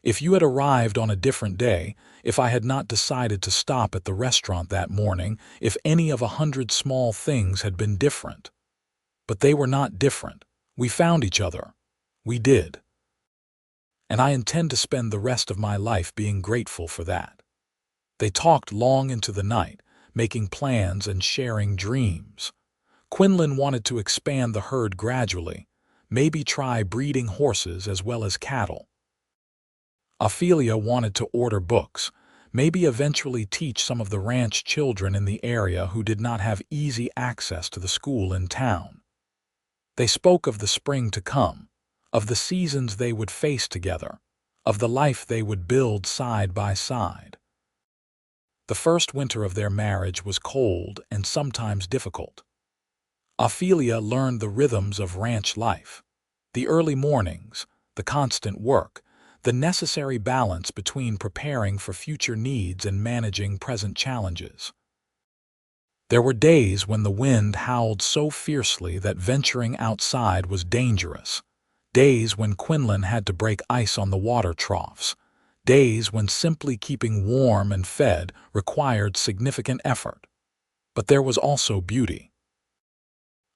If you had arrived on a different day, if I had not decided to stop at the restaurant that morning, if any of 100 small things had been different. But they were not different. We found each other. We did. And I intend to spend the rest of my life being grateful for that." They talked long into the night, making plans and sharing dreams. Quinlan wanted to expand the herd gradually, maybe try breeding horses as well as cattle. Ophelia wanted to order books, maybe eventually teach some of the ranch children in the area who did not have easy access to the school in town. They spoke of the spring to come, of the seasons they would face together, of the life they would build side by side. The first winter of their marriage was cold and sometimes difficult. Ophelia learned the rhythms of ranch life, the early mornings, the constant work, the necessary balance between preparing for future needs and managing present challenges. There were days when the wind howled so fiercely that venturing outside was dangerous, days when Quinlan had to break ice on the water troughs, days when simply keeping warm and fed required significant effort. But there was also beauty.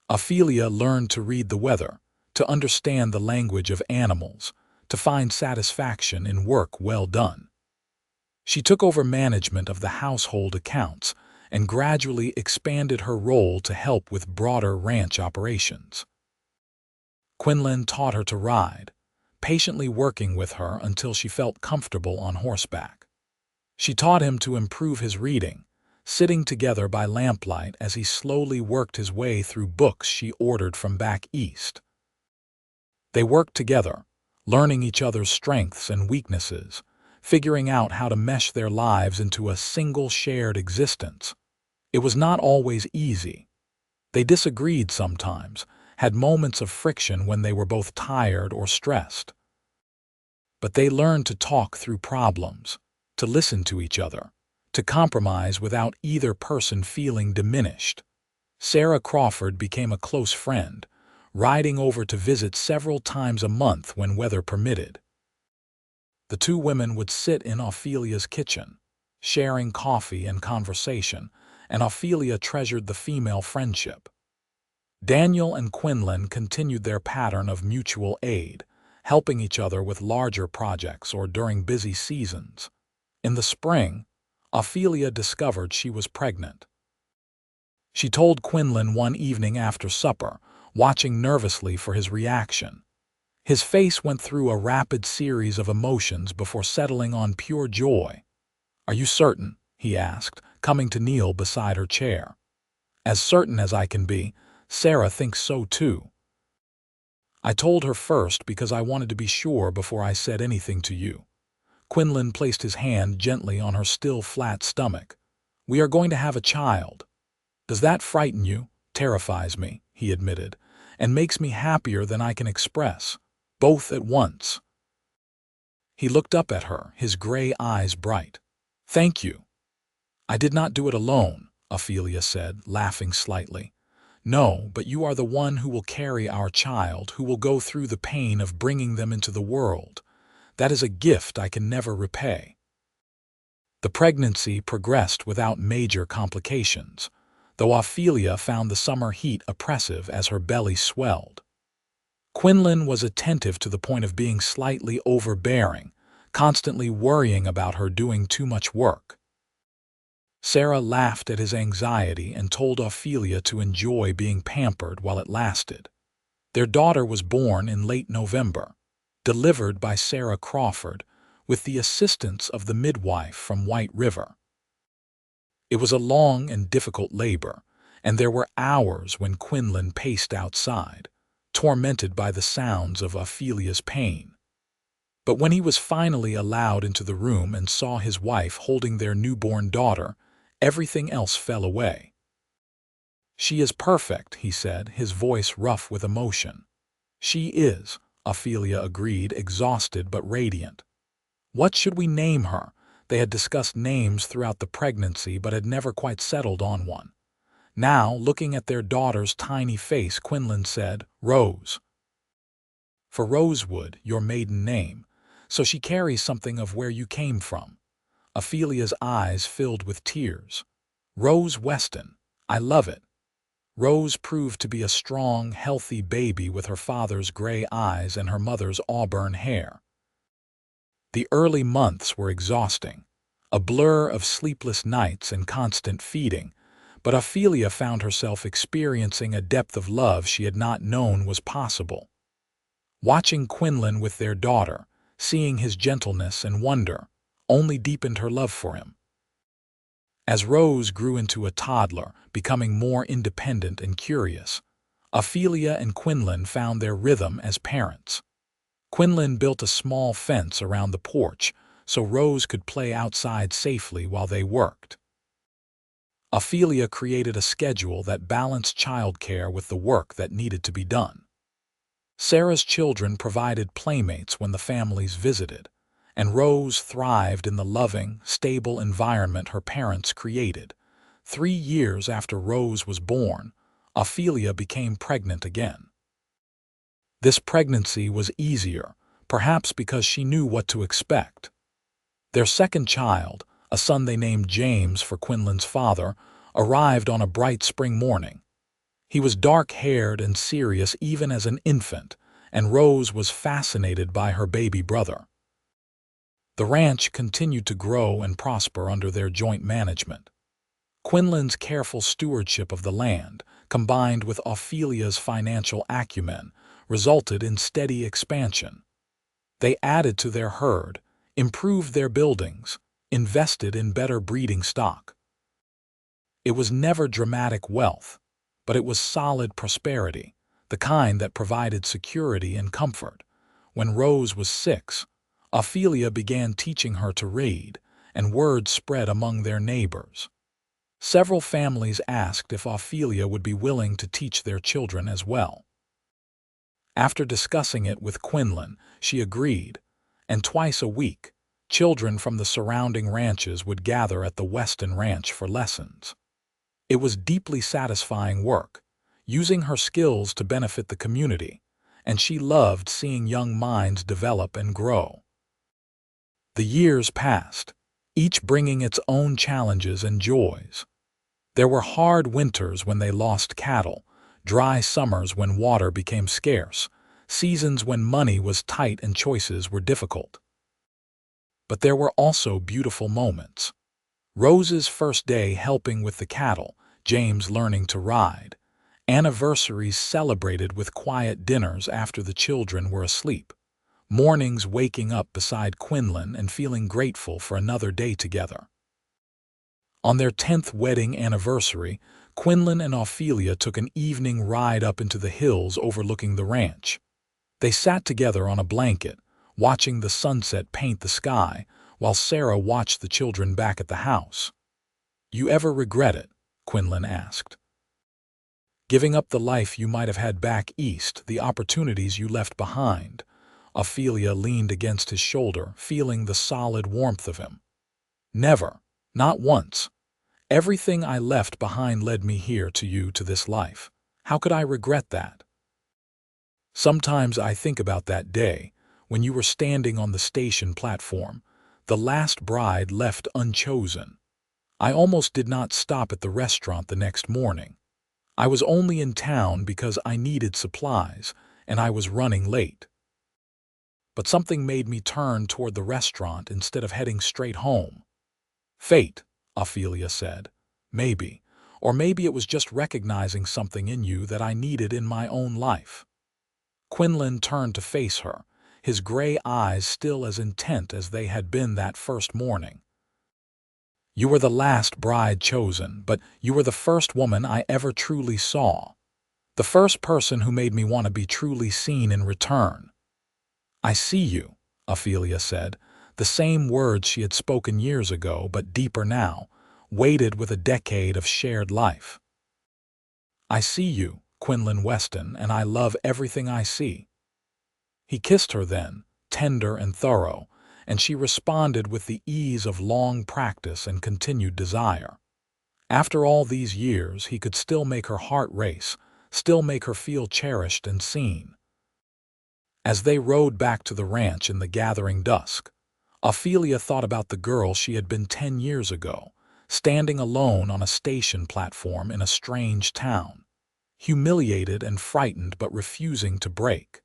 Ophelia learned to read the weather, to understand the language of animals, to find satisfaction in work well done. She took over management of the household accounts and gradually expanded her role to help with broader ranch operations. Quinlan taught her to ride, patiently working with her until she felt comfortable on horseback. She taught him to improve his reading, sitting together by lamplight as he slowly worked his way through books she ordered from back east. They worked together, learning each other's strengths and weaknesses, figuring out how to mesh their lives into a single shared existence. It was not always easy. They disagreed sometimes, had moments of friction when they were both tired or stressed. But they learned to talk through problems, to listen to each other, to compromise without either person feeling diminished. Sarah Crawford became a close friend, riding over to visit several times a month when weather permitted. The two women would sit in Ophelia's kitchen, sharing coffee and conversation, and Ophelia treasured the female friendship. Daniel and Quinlan continued their pattern of mutual aid, helping each other with larger projects or during busy seasons. In the spring, Ophelia discovered she was pregnant. She told Quinlan one evening after supper, watching nervously for his reaction. His face went through a rapid series of emotions before settling on pure joy. "Are you certain?" he asked, coming to kneel beside her chair. "As certain as I can be. Sarah thinks so too. I told her first because I wanted to be sure before I said anything to you." Quinlan placed his hand gently on her still flat stomach. "We are going to have a child. Does that frighten you?" "Terrifies me," he admitted, "and makes me happier than I can express, both at once." He looked up at her, his gray eyes bright. "Thank you." "I did not do it alone," Ophelia said, laughing slightly. "No, but you are the one who will carry our child, who will go through the pain of bringing them into the world. That is a gift I can never repay." The pregnancy progressed without major complications, though Ophelia found the summer heat oppressive as her belly swelled. Quinlan was attentive to the point of being slightly overbearing, constantly worrying about her doing too much work. Sarah laughed at his anxiety and told Ophelia to enjoy being pampered while it lasted. Their daughter was born in late November, delivered by Sarah Crawford, with the assistance of the midwife from White River. It was a long and difficult labor, and there were hours when Quinlan paced outside, tormented by the sounds of Ophelia's pain. But when he was finally allowed into the room and saw his wife holding their newborn daughter, everything else fell away. "She is perfect," he said, his voice rough with emotion. "She is," Ophelia agreed, exhausted but radiant. "What should we name her?" They had discussed names throughout the pregnancy but had never quite settled on one. Now, looking at their daughter's tiny face, Quinlan said, "Rose." "For Rosewood, your maiden name, so she carries something of where you came from." Ophelia's eyes filled with tears. "Rose Weston. I love it." Rose proved to be a strong, healthy baby with her father's gray eyes and her mother's auburn hair. The early months were exhausting, a blur of sleepless nights and constant feeding, but Ophelia found herself experiencing a depth of love she had not known was possible. Watching Quinlan with their daughter, Seeing his gentleness and wonder only deepened her love for him. As Rose grew into a toddler, becoming more independent and curious, Ophelia and Quinlan found their rhythm as parents. Quinlan built a small fence around the porch so Rose could play outside safely while they worked. Ophelia created a schedule that balanced childcare with the work that needed to be done. Sarah's children provided playmates when the families visited, and Rose thrived in the loving, stable environment her parents created. 3 years after Rose was born, Ophelia became pregnant again. This pregnancy was easier, perhaps because she knew what to expect. Their second child, a son they named James for Quinlan's father, arrived on a bright spring morning. He was dark-haired and serious even as an infant, and Rose was fascinated by her baby brother. The ranch continued to grow and prosper under their joint management. Quinlan's careful stewardship of the land, combined with Ophelia's financial acumen, resulted in steady expansion. They added to their herd, improved their buildings, invested in better breeding stock. It was never dramatic wealth, but it was solid prosperity, the kind that provided security and comfort. When Rose was 6, Ophelia began teaching her to read, and word spread among their neighbors. Several families asked if Ophelia would be willing to teach their children as well. After discussing it with Quinlan, she agreed, and twice a week, children from the surrounding ranches would gather at the Weston Ranch for lessons. It was deeply satisfying work, using her skills to benefit the community, and she loved seeing young minds develop and grow. The years passed, each bringing its own challenges and joys. There were hard winters when they lost cattle, dry summers when water became scarce, seasons when money was tight and choices were difficult. But there were also beautiful moments. Rose's first day helping with the cattle, James learning to ride, anniversaries celebrated with quiet dinners after the children were asleep, mornings waking up beside Quinlan and feeling grateful for another day together. On their 10th wedding anniversary, Quinlan and Ophelia took an evening ride up into the hills overlooking the ranch. They sat together on a blanket, watching the sunset paint the sky, while Sarah watched the children back at the house. "You ever regret it?" Quinlan asked. "Giving up the life you might have had back east, the opportunities you left behind." Ophelia leaned against his shoulder, feeling the solid warmth of him. "Never. Not once. Everything I left behind led me here to this life. How could I regret that?" "Sometimes I think about that day, when you were standing on the station platform, the last bride left unchosen. I almost did not stop at the restaurant the next morning. I was only in town because I needed supplies, and I was running late. But something made me turn toward the restaurant instead of heading straight home." "Fate," Ophelia said. "Maybe. Or maybe it was just recognizing something in you that I needed in my own life." Quinlan turned to face her, his gray eyes still as intent as they had been that first morning. "You were the last bride chosen, but you were the first woman I ever truly saw. The first person who made me want to be truly seen in return." "I see you," Ophelia said, the same words she had spoken years ago, but deeper now, weighted with a decade of shared life. "I see you, Quinlan Weston, and I love everything I see." He kissed her then, tender and thorough, and she responded with the ease of long practice and continued desire. After all these years, he could still make her heart race, still make her feel cherished and seen. As they rode back to the ranch in the gathering dusk, Ophelia thought about the girl she had been 10 years ago, standing alone on a station platform in a strange town, humiliated and frightened but refusing to break.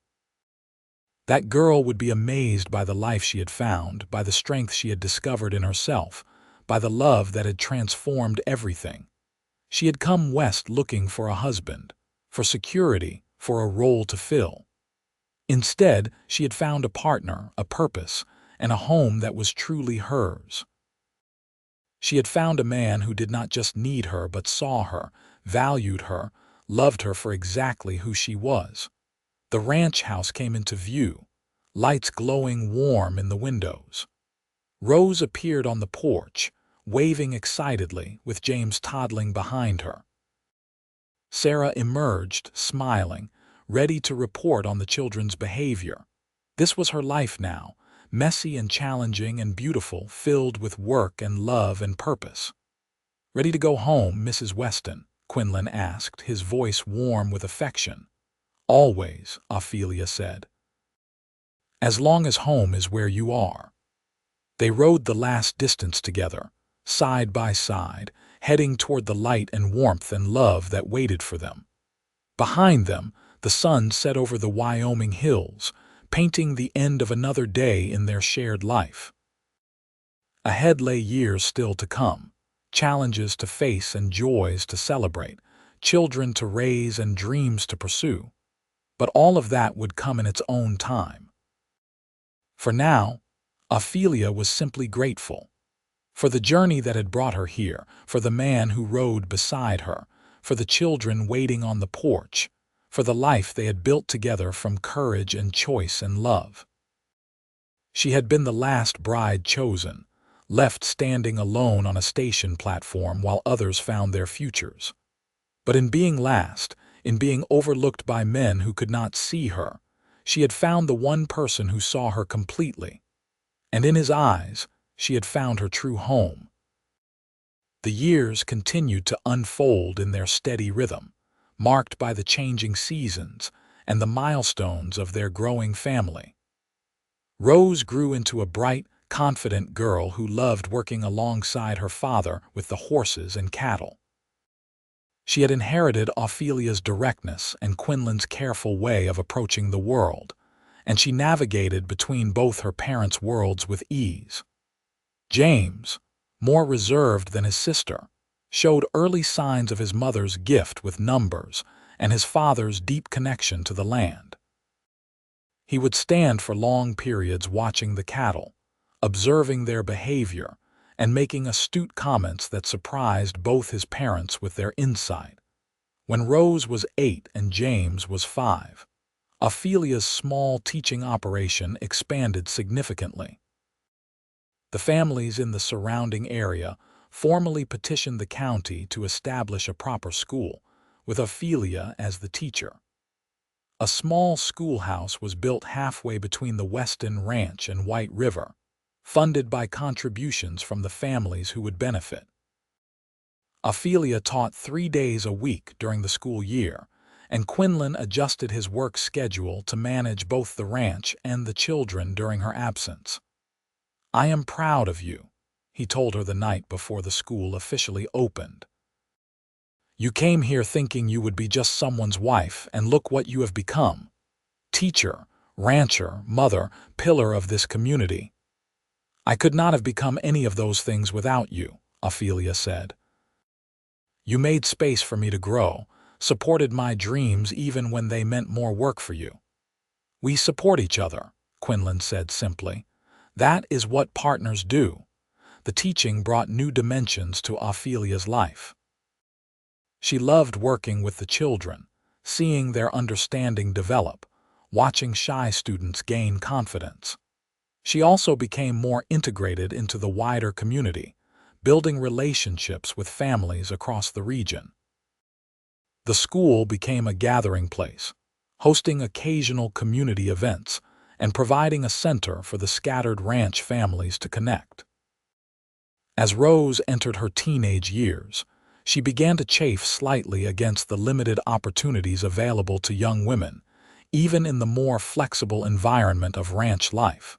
That girl would be amazed by the life she had found, by the strength she had discovered in herself, by the love that had transformed everything. She had come west looking for a husband, for security, for a role to fill. Instead, she had found a partner, a purpose, and a home that was truly hers. She had found a man who did not just need her but saw her, valued her, loved her for exactly who she was. The ranch house came into view, lights glowing warm in the windows. Rose appeared on the porch, waving excitedly, with James toddling behind her. Sarah emerged, smiling, ready to report on the children's behavior. This was her life now, messy and challenging and beautiful, filled with work and love and purpose. "Ready to go home, Mrs. Weston?" Quinlan asked, his voice warm with affection. "Always," Ophelia said. "As long as home is where you are." They rode the last distance together, side by side, heading toward the light and warmth and love that waited for them. Behind them, the sun set over the Wyoming hills, painting the end of another day in their shared life. Ahead lay years still to come, challenges to face and joys to celebrate, children to raise and dreams to pursue. But all of that would come in its own time. For now, Ophelia was simply grateful. For the journey that had brought her here, for the man who rode beside her, for the children waiting on the porch, for the life they had built together from courage and choice and love. She had been the last bride chosen, left standing alone on a station platform while others found their futures. But in being last, in being overlooked by men who could not see her, she had found the one person who saw her completely. And in his eyes, she had found her true home. The years continued to unfold in their steady rhythm, marked by the changing seasons and the milestones of their growing family. Rose grew into a bright, confident girl who loved working alongside her father with the horses and cattle. She had inherited Ophelia's directness and Quinlan's careful way of approaching the world, and she navigated between both her parents' worlds with ease. James, more reserved than his sister, showed early signs of his mother's gift with numbers and his father's deep connection to the land. He would stand for long periods watching the cattle, observing their behavior, and making astute comments that surprised both his parents with their insight. When Rose was 8 and James was 5, Ophelia's small teaching operation expanded significantly. The families in the surrounding area formally petitioned the county to establish a proper school, with Ophelia as the teacher. A small schoolhouse was built halfway between the Weston Ranch and White River, funded by contributions from the families who would benefit. Ophelia taught 3 days a week during the school year, and Quinlan adjusted his work schedule to manage both the ranch and the children during her absence. "I am proud of you," he told her the night before the school officially opened. "You came here thinking you would be just someone's wife, and look what you have become. Teacher, rancher, mother, pillar of this community. I could not have become any of those things without you," Ophelia said. "You made space for me to grow, supported my dreams even when they meant more work for you." "We support each other," Quinlan said simply. "That is what partners do." The teaching brought new dimensions to Ophelia's life. She loved working with the children, seeing their understanding develop, watching shy students gain confidence. She also became more integrated into the wider community, building relationships with families across the region. The school became a gathering place, hosting occasional community events and providing a center for the scattered ranch families to connect. As Rose entered her teenage years, she began to chafe slightly against the limited opportunities available to young women, even in the more flexible environment of ranch life.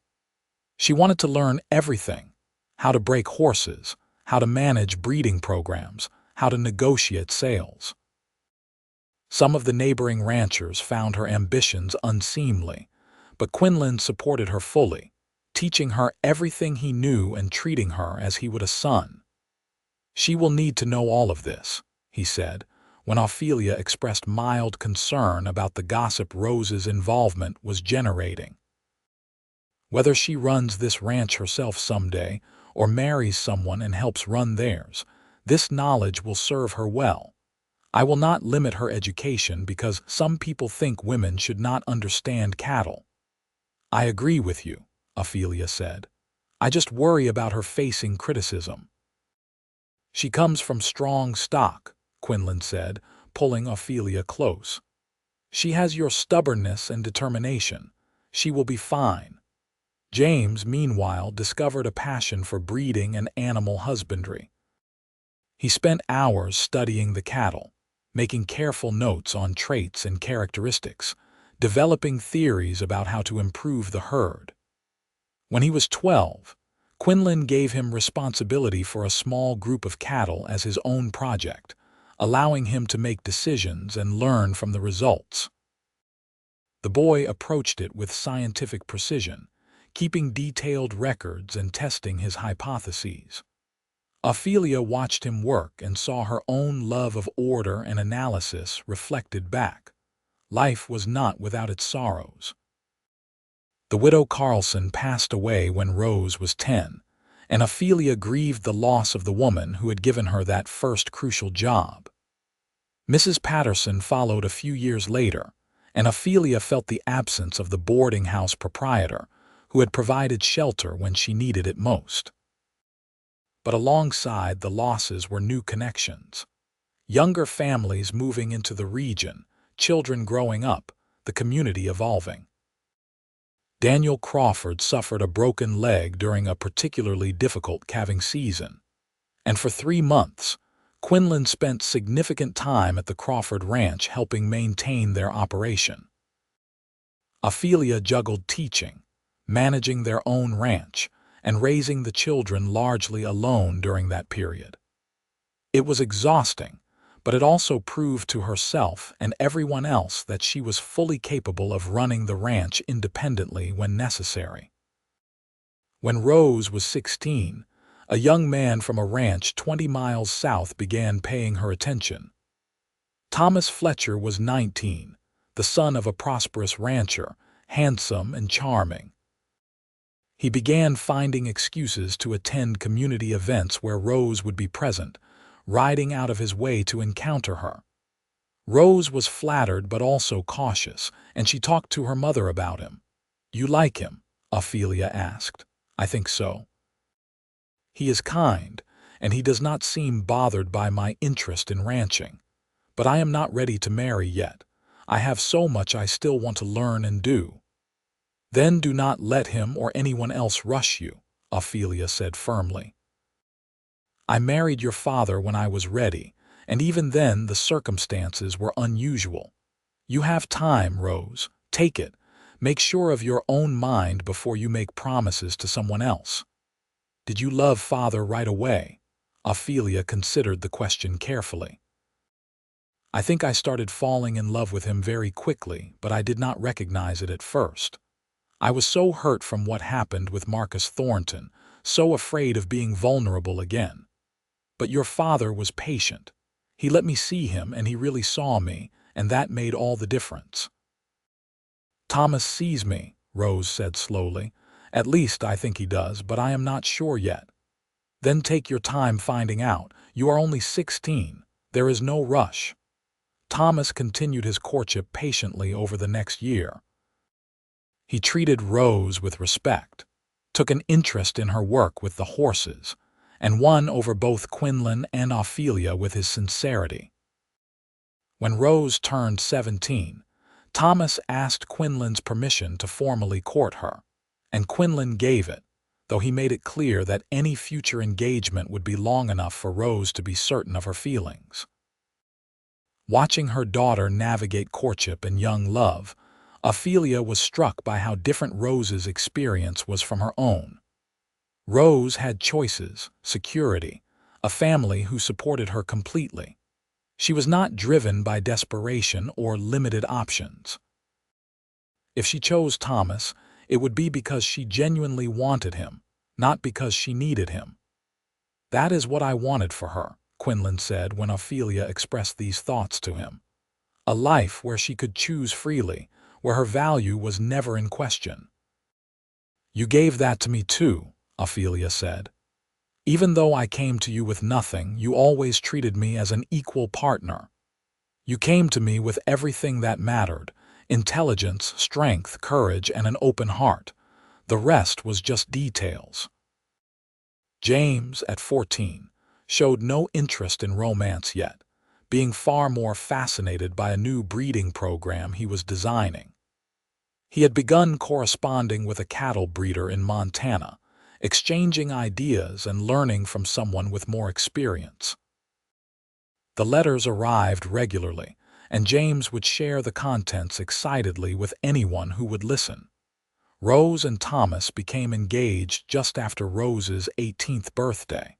She wanted to learn everything: how to break horses, how to manage breeding programs, how to negotiate sales. Some of the neighboring ranchers found her ambitions unseemly, but Quinlan supported her fully, teaching her everything he knew and treating her as he would a son. "She will need to know all of this," he said, when Ophelia expressed mild concern about the gossip Rose's involvement was generating. Whether she runs this ranch herself someday or marries someone and helps run theirs, this knowledge will serve her well. I will not limit her education because some people think women should not understand cattle. I agree with you, Ophelia said. I just worry about her facing criticism. She comes from strong stock, Quinlan said, pulling Ophelia close. She has your stubbornness and determination. She will be fine. James, meanwhile, discovered a passion for breeding and animal husbandry. He spent hours studying the cattle, making careful notes on traits and characteristics, developing theories about how to improve the herd. When he was 12, Quinlan gave him responsibility for a small group of cattle as his own project, allowing him to make decisions and learn from the results. The boy approached it with scientific precision, keeping detailed records and testing his hypotheses. Ophelia watched him work and saw her own love of order and analysis reflected back. Life was not without its sorrows. The widow Carlson passed away when Rose was 10, and Ophelia grieved the loss of the woman who had given her that first crucial job. Mrs. Patterson followed a few years later, and Ophelia felt the absence of the boarding house proprietor who had provided shelter when she needed it most. But alongside the losses were new connections. Younger families moving into the region, children growing up, the community evolving. Daniel Crawford suffered a broken leg during a particularly difficult calving season, and for 3 months, Quinlan spent significant time at the Crawford Ranch helping maintain their operation. Ophelia juggled teaching, managing their own ranch, and raising the children largely alone during that period. It was exhausting, but it also proved to herself and everyone else that she was fully capable of running the ranch independently when necessary. When Rose was 16, a young man from a ranch 20 miles south began paying her attention. Thomas Fletcher was 19, the son of a prosperous rancher, handsome and charming. He began finding excuses to attend community events where Rose would be present, riding out of his way to encounter her. Rose was flattered but also cautious, and she talked to her mother about him. "You like him?" Ophelia asked. "I think so. He is kind, and he does not seem bothered by my interest in ranching. But I am not ready to marry yet. I have so much I still want to learn and do." "Then do not let him or anyone else rush you," Ophelia said firmly. "I married your father when I was ready, and even then the circumstances were unusual. You have time, Rose. Take it. Make sure of your own mind before you make promises to someone else." "Did you love father right away?" Ophelia considered the question carefully. "I think I started falling in love with him very quickly, but I did not recognize it at first. I was so hurt from what happened with Marcus Thornton, so afraid of being vulnerable again. But your father was patient. He let me see him, and he really saw me, and that made all the difference." "Thomas sees me," Rose said slowly. "At least I think he does, but I am not sure yet." "Then take your time finding out. You are only 16. There is no rush." Thomas continued his courtship patiently over the next year. He treated Rose with respect, took an interest in her work with the horses, and won over both Quinlan and Ophelia with his sincerity. When Rose turned 17, Thomas asked Quinlan's permission to formally court her, and Quinlan gave it, though he made it clear that any future engagement would be long enough for Rose to be certain of her feelings. Watching her daughter navigate courtship and young love, Ophelia was struck by how different Rose's experience was from her own. Rose had choices, security, a family who supported her completely. She was not driven by desperation or limited options. If she chose Thomas, it would be because she genuinely wanted him, not because she needed him. "That is what I wanted for her," Quinlan said when Ophelia expressed these thoughts to him. A life where she could choose freely, where her value was never in question. You gave that to me too, Ophelia said. Even though I came to you with nothing, you always treated me as an equal partner. You came to me with everything that mattered: intelligence, strength, courage, and an open heart. The rest was just details. James, at 14, showed no interest in romance yet, being far more fascinated by a new breeding program he was designing. He had begun corresponding with a cattle breeder in Montana, exchanging ideas and learning from someone with more experience. The letters arrived regularly, and James would share the contents excitedly with anyone who would listen. Rose and Thomas became engaged just after Rose's 18th birthday.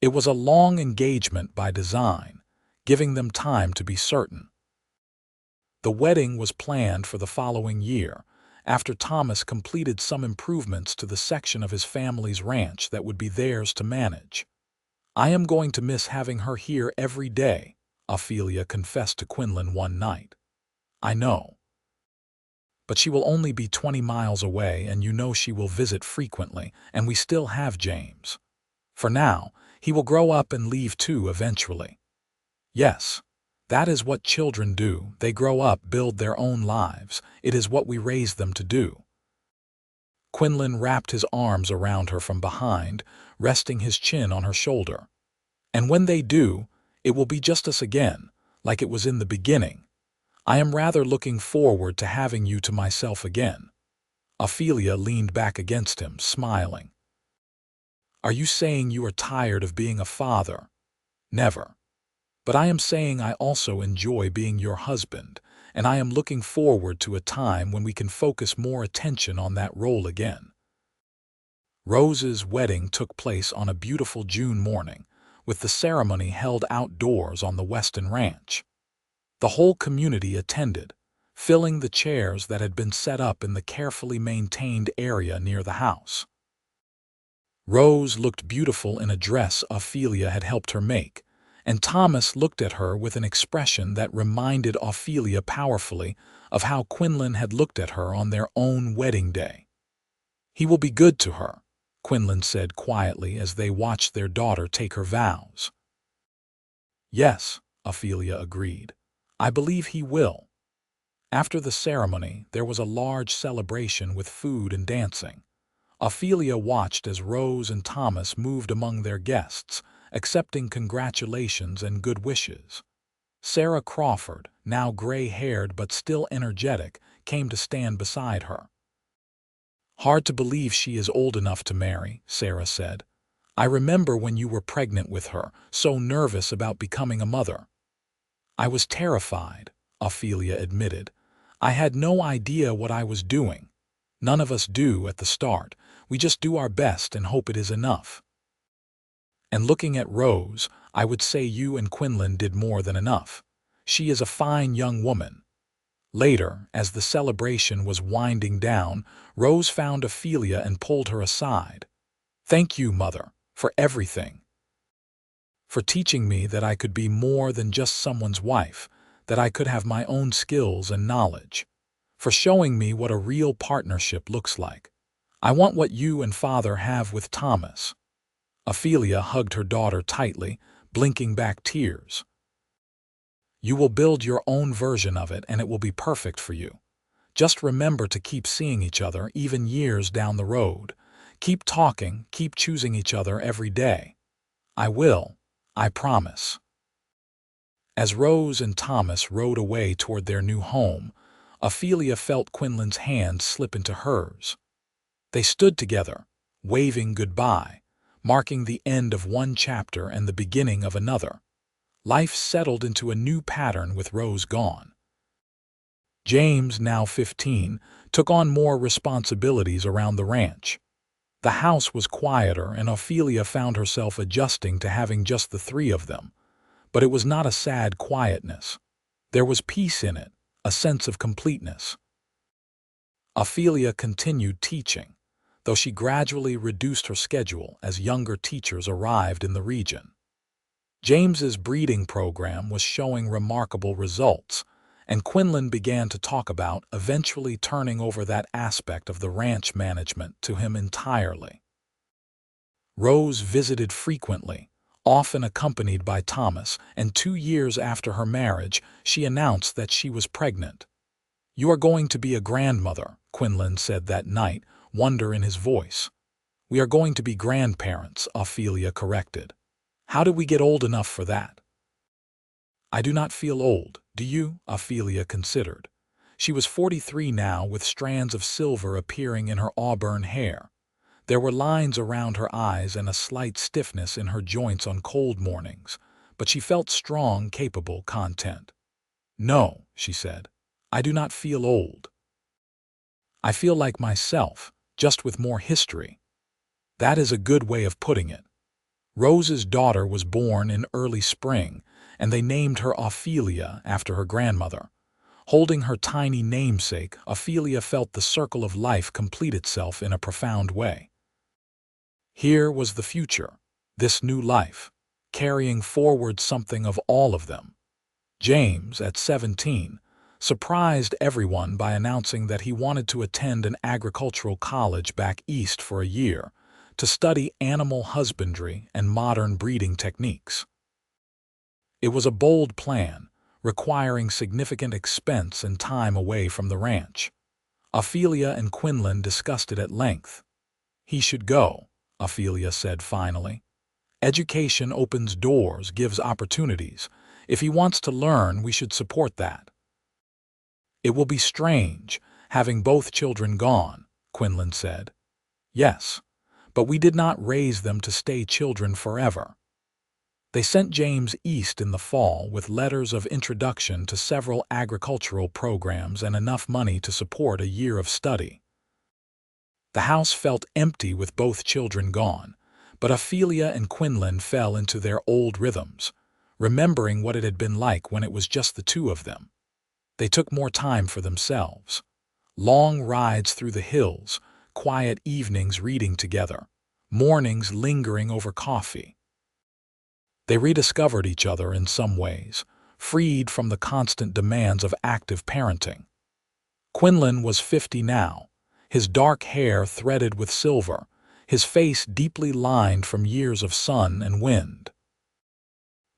It was a long engagement by design, giving them time to be certain. The wedding was planned for the following year, after Thomas completed some improvements to the section of his family's ranch that would be theirs to manage. I am going to miss having her here every day, Ophelia confessed to Quinlan one night. I know. But she will only be 20 miles away, and you know she will visit frequently, and we still have James. For now, he will grow up and leave too eventually. Yes, that is what children do. They grow up, build their own lives. It is what we raise them to do. Quinlan wrapped his arms around her from behind, resting his chin on her shoulder. And when they do, it will be just us again, like it was in the beginning. I am rather looking forward to having you to myself again. Ophelia leaned back against him, smiling. Are you saying you are tired of being a father? Never. But I am saying I also enjoy being your husband, and I am looking forward to a time when we can focus more attention on that role again. Rose's wedding took place on a beautiful June morning, with the ceremony held outdoors on the Weston ranch. The whole community attended, filling the chairs that had been set up in the carefully maintained area near the house. Rose looked beautiful in a dress Ophelia had helped her make, and Thomas looked at her with an expression that reminded Ophelia powerfully of how Quinlan had looked at her on their own wedding day. He will be good to her, Quinlan said quietly as they watched their daughter take her vows. Yes, Ophelia agreed. I believe he will. After the ceremony, there was a large celebration with food and dancing. Ophelia watched as Rose and Thomas moved among their guests, accepting congratulations and good wishes. Sarah Crawford, now gray-haired but still energetic, came to stand beside her. Hard to believe she is old enough to marry, Sarah said. I remember when you were pregnant with her, so nervous about becoming a mother. I was terrified, Ophelia admitted. I had no idea what I was doing. None of us do at the start. We just do our best and hope it is enough. And looking at Rose, I would say you and Quinlan did more than enough. She is a fine young woman. Later, as the celebration was winding down, Rose found Ophelia and pulled her aside. Thank you, Mother, for everything. For teaching me that I could be more than just someone's wife, that I could have my own skills and knowledge. For showing me what a real partnership looks like. I want what you and Father have with Thomas. Ophelia hugged her daughter tightly, blinking back tears. You will build your own version of it, and it will be perfect for you. Just remember to keep seeing each other even years down the road. Keep talking, keep choosing each other every day. I will, I promise. As Rose and Thomas rode away toward their new home, Ophelia felt Quinlan's hand slip into hers. They stood together, waving goodbye, marking the end of one chapter and the beginning of another. Life settled into a new pattern with Rose gone. James, now 15, took on more responsibilities around the ranch. The house was quieter, and Ophelia found herself adjusting to having just the three of them. But it was not a sad quietness. There was peace in it, a sense of completeness. Ophelia continued teaching, though she gradually reduced her schedule as younger teachers arrived in the region. James's breeding program was showing remarkable results, and Quinlan began to talk about eventually turning over that aspect of the ranch management to him entirely. Rose visited frequently, often accompanied by Thomas, and 2 years after her marriage, she announced that she was pregnant. "You are going to be a grandmother," Quinlan said that night, wonder in his voice. "We are going to be grandparents," Ophelia corrected. "How did we get old enough for that?" "I do not feel old, do you?" Ophelia considered. She was 43 now, with strands of silver appearing in her auburn hair. There were lines around her eyes and a slight stiffness in her joints on cold mornings, but she felt strong, capable, content. "No," she said, "I do not feel old. I feel like myself, just with more history." That is a good way of putting it. Rose's daughter was born in early spring, and they named her Ophelia after her grandmother. Holding her tiny namesake, Ophelia felt the circle of life complete itself in a profound way. Here was the future, this new life, carrying forward something of all of them. James, at 17, surprised everyone by announcing that he wanted to attend an agricultural college back east for a year to study animal husbandry and modern breeding techniques. It was a bold plan, requiring significant expense and time away from the ranch. Ophelia and Quinlan discussed it at length. "He should go," Ophelia said finally. "Education opens doors, gives opportunities. If he wants to learn, we should support that." "It will be strange, having both children gone," Quinlan said. "Yes, but we did not raise them to stay children forever." They sent James east in the fall with letters of introduction to several agricultural programs and enough money to support a year of study. The house felt empty with both children gone, but Ophelia and Quinlan fell into their old rhythms, remembering what it had been like when it was just the two of them. They took more time for themselves. Long rides through the hills, quiet evenings reading together, mornings lingering over coffee. They rediscovered each other in some ways, freed from the constant demands of active parenting. Quinlan was 50 now, his dark hair threaded with silver, his face deeply lined from years of sun and wind.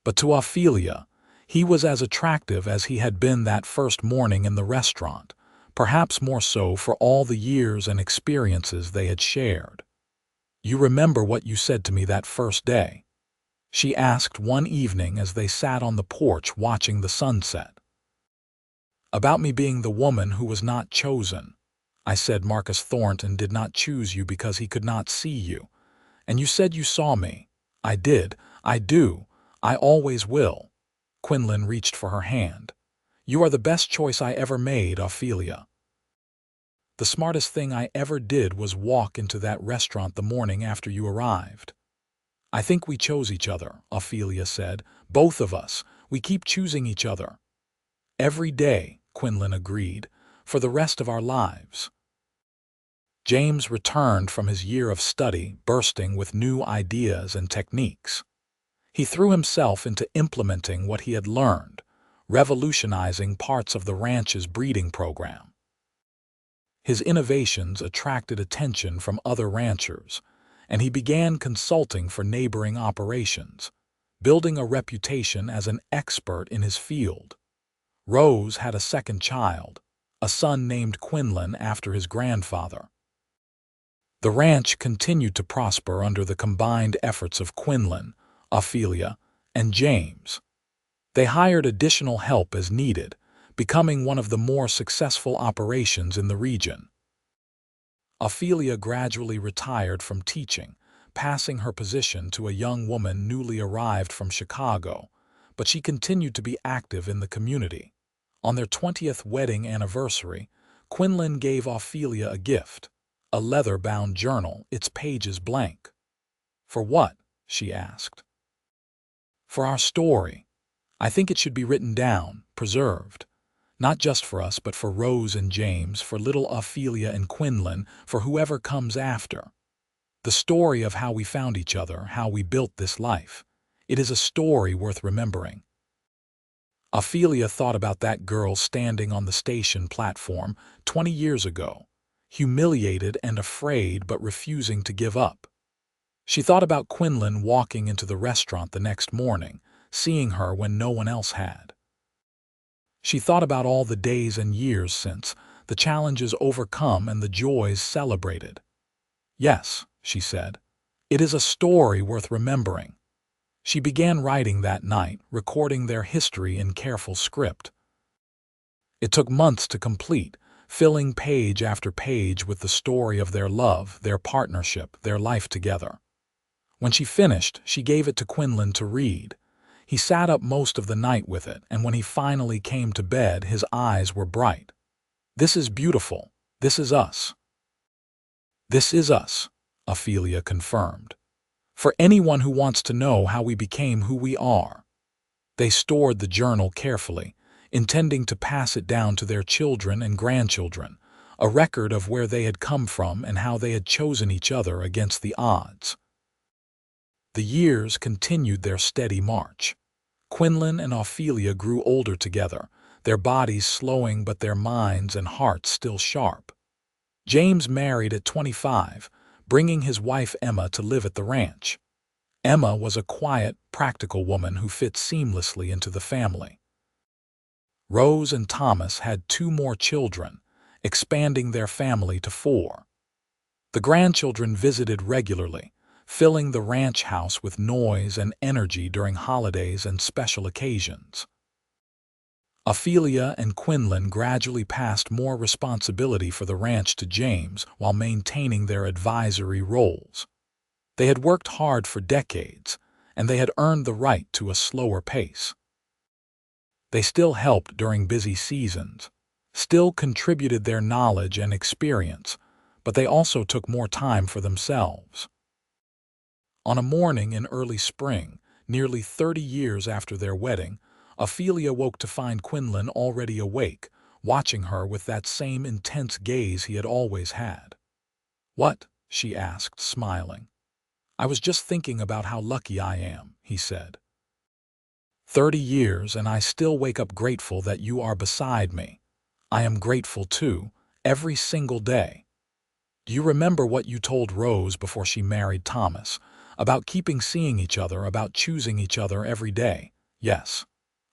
But to Ophelia, he was as attractive as he had been that first morning in the restaurant, perhaps more so for all the years and experiences they had shared. "You remember what you said to me that first day?" she asked one evening as they sat on the porch watching the sunset. "About me being the woman who was not chosen. I said Marcus Thornton did not choose you because he could not see you. And you said you saw me. I did. I do. I always will." Quinlan reached for her hand. "You are the best choice I ever made, Ophelia." "The smartest thing I ever did was walk into that restaurant the morning after you arrived." "I think we chose each other," Ophelia said. "Both of us. We keep choosing each other." "Every day," Quinlan agreed, "for the rest of our lives." James returned from his year of study, bursting with new ideas and techniques. He threw himself into implementing what he had learned, revolutionizing parts of the ranch's breeding program. His innovations attracted attention from other ranchers, and he began consulting for neighboring operations, building a reputation as an expert in his field. Rose had a second child, a son named Quinlan after his grandfather. The ranch continued to prosper under the combined efforts of Quinlan, Ophelia, and James. They hired additional help as needed, becoming one of the more successful operations in the region. Ophelia gradually retired from teaching, passing her position to a young woman newly arrived from Chicago, but she continued to be active in the community. On their 20th wedding anniversary, Quinlan gave Ophelia a gift, a leather-bound journal, its pages blank. "For what?" she asked. "For our story. I think it should be written down, preserved. Not just for us, but for Rose and James, for little Ophelia and Quinlan, for whoever comes after. The story of how we found each other, how we built this life. It is a story worth remembering. Ophelia thought about that girl standing on the station platform 20 years ago, humiliated and afraid but refusing to give up. She thought about Quinlan walking into the restaurant the next morning, seeing her when no one else had. She thought about all the days and years since, the challenges overcome and the joys celebrated. "Yes," she said, "it is a story worth remembering." She began writing that night, recording their history in careful script. It took months to complete, filling page after page with the story of their love, their partnership, their life together. When she finished, she gave it to Quinlan to read. He sat up most of the night with it, and when he finally came to bed, his eyes were bright. "This is beautiful. This is us." "This is us," Ophelia confirmed. "For anyone who wants to know how we became who we are." They stored the journal carefully, intending to pass it down to their children and grandchildren, a record of where they had come from and how they had chosen each other against the odds. The years continued their steady march. Quinlan and Ophelia grew older together, their bodies slowing but their minds and hearts still sharp. James married at 25, bringing his wife Emma to live at the ranch. Emma was a quiet, practical woman who fit seamlessly into the family. Rose and Thomas had 2 more children, expanding their family to 4. The grandchildren visited regularly, filling the ranch house with noise and energy during holidays and special occasions. Ophelia and Quinlan gradually passed more responsibility for the ranch to James while maintaining their advisory roles. They had worked hard for decades, and they had earned the right to a slower pace. They still helped during busy seasons, still contributed their knowledge and experience, but they also took more time for themselves. On a morning in early spring, nearly 30 years after their wedding, Ophelia woke to find Quinlan already awake, watching her with that same intense gaze he had always had. "What?" she asked, smiling. "I was just thinking about how lucky I am," he said. 30 years, and I still wake up grateful that you are beside me. I am grateful too, every single day. Do you remember what you told Rose before she married Thomas, about keeping seeing each other, about choosing each other every day? Yes,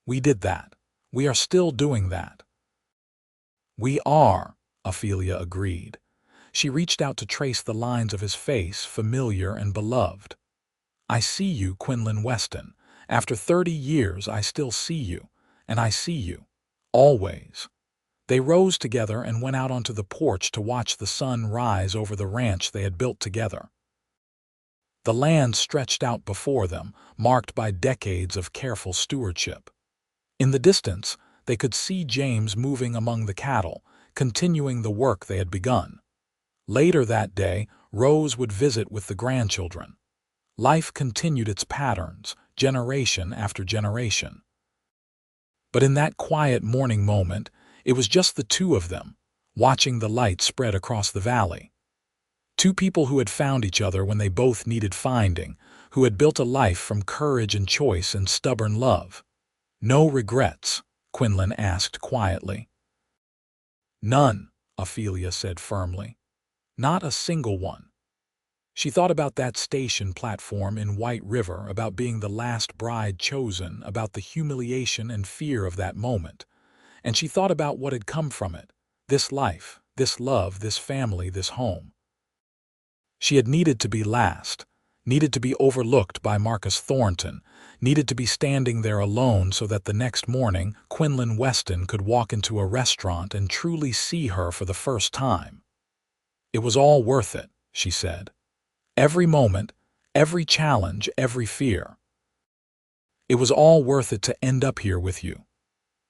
we did that. We are still doing that." "We are," Ophelia agreed. She reached out to trace the lines of his face, familiar and beloved. "I see you, Quinlan Weston. After 30 years, I still see you, and I see you. Always." They rose together and went out onto the porch to watch the sun rise over the ranch they had built together. The land stretched out before them, marked by decades of careful stewardship. In the distance, they could see James moving among the cattle, continuing the work they had begun. Later that day, Rose would visit with the grandchildren. Life continued its patterns, generation after generation. But in that quiet morning moment, it was just the 2 of them, watching the light spread across the valley. 2 people who had found each other when they both needed finding, who had built a life from courage and choice and stubborn love. "No regrets?" Quinlan asked quietly. "None," Ophelia said firmly. "Not a single one." She thought about that station platform in White River, about being the last bride chosen, about the humiliation and fear of that moment. And she thought about what had come from it, this life, this love, this family, this home. She had needed to be last, needed to be overlooked by Marcus Thornton, needed to be standing there alone so that the next morning Quinlan Weston could walk into a restaurant and truly see her for the first time. "It was all worth it," she said. "Every moment, every challenge, every fear. It was all worth it to end up here with you."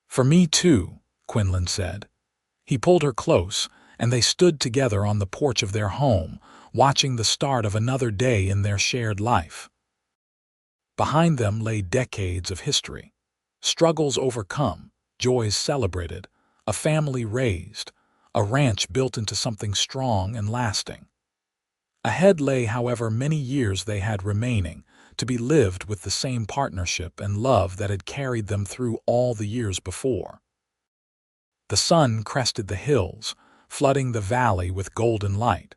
"For me too," Quinlan said. He pulled her close, and they stood together on the porch of their home, watching the start of another day in their shared life. Behind them lay decades of history. Struggles overcome, joys celebrated, a family raised, a ranch built into something strong and lasting. Ahead lay, however, many years they had remaining, to be lived with the same partnership and love that had carried them through all the years before. The sun crested the hills, flooding the valley with golden light.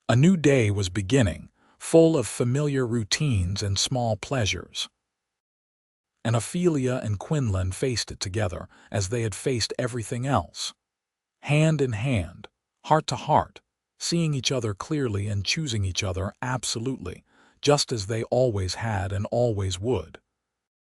A new day was beginning, full of familiar routines and small pleasures. And Ophelia and Quinlan faced it together as they had faced everything else. Hand in hand, heart to heart, seeing each other clearly and choosing each other absolutely, just as they always had and always would.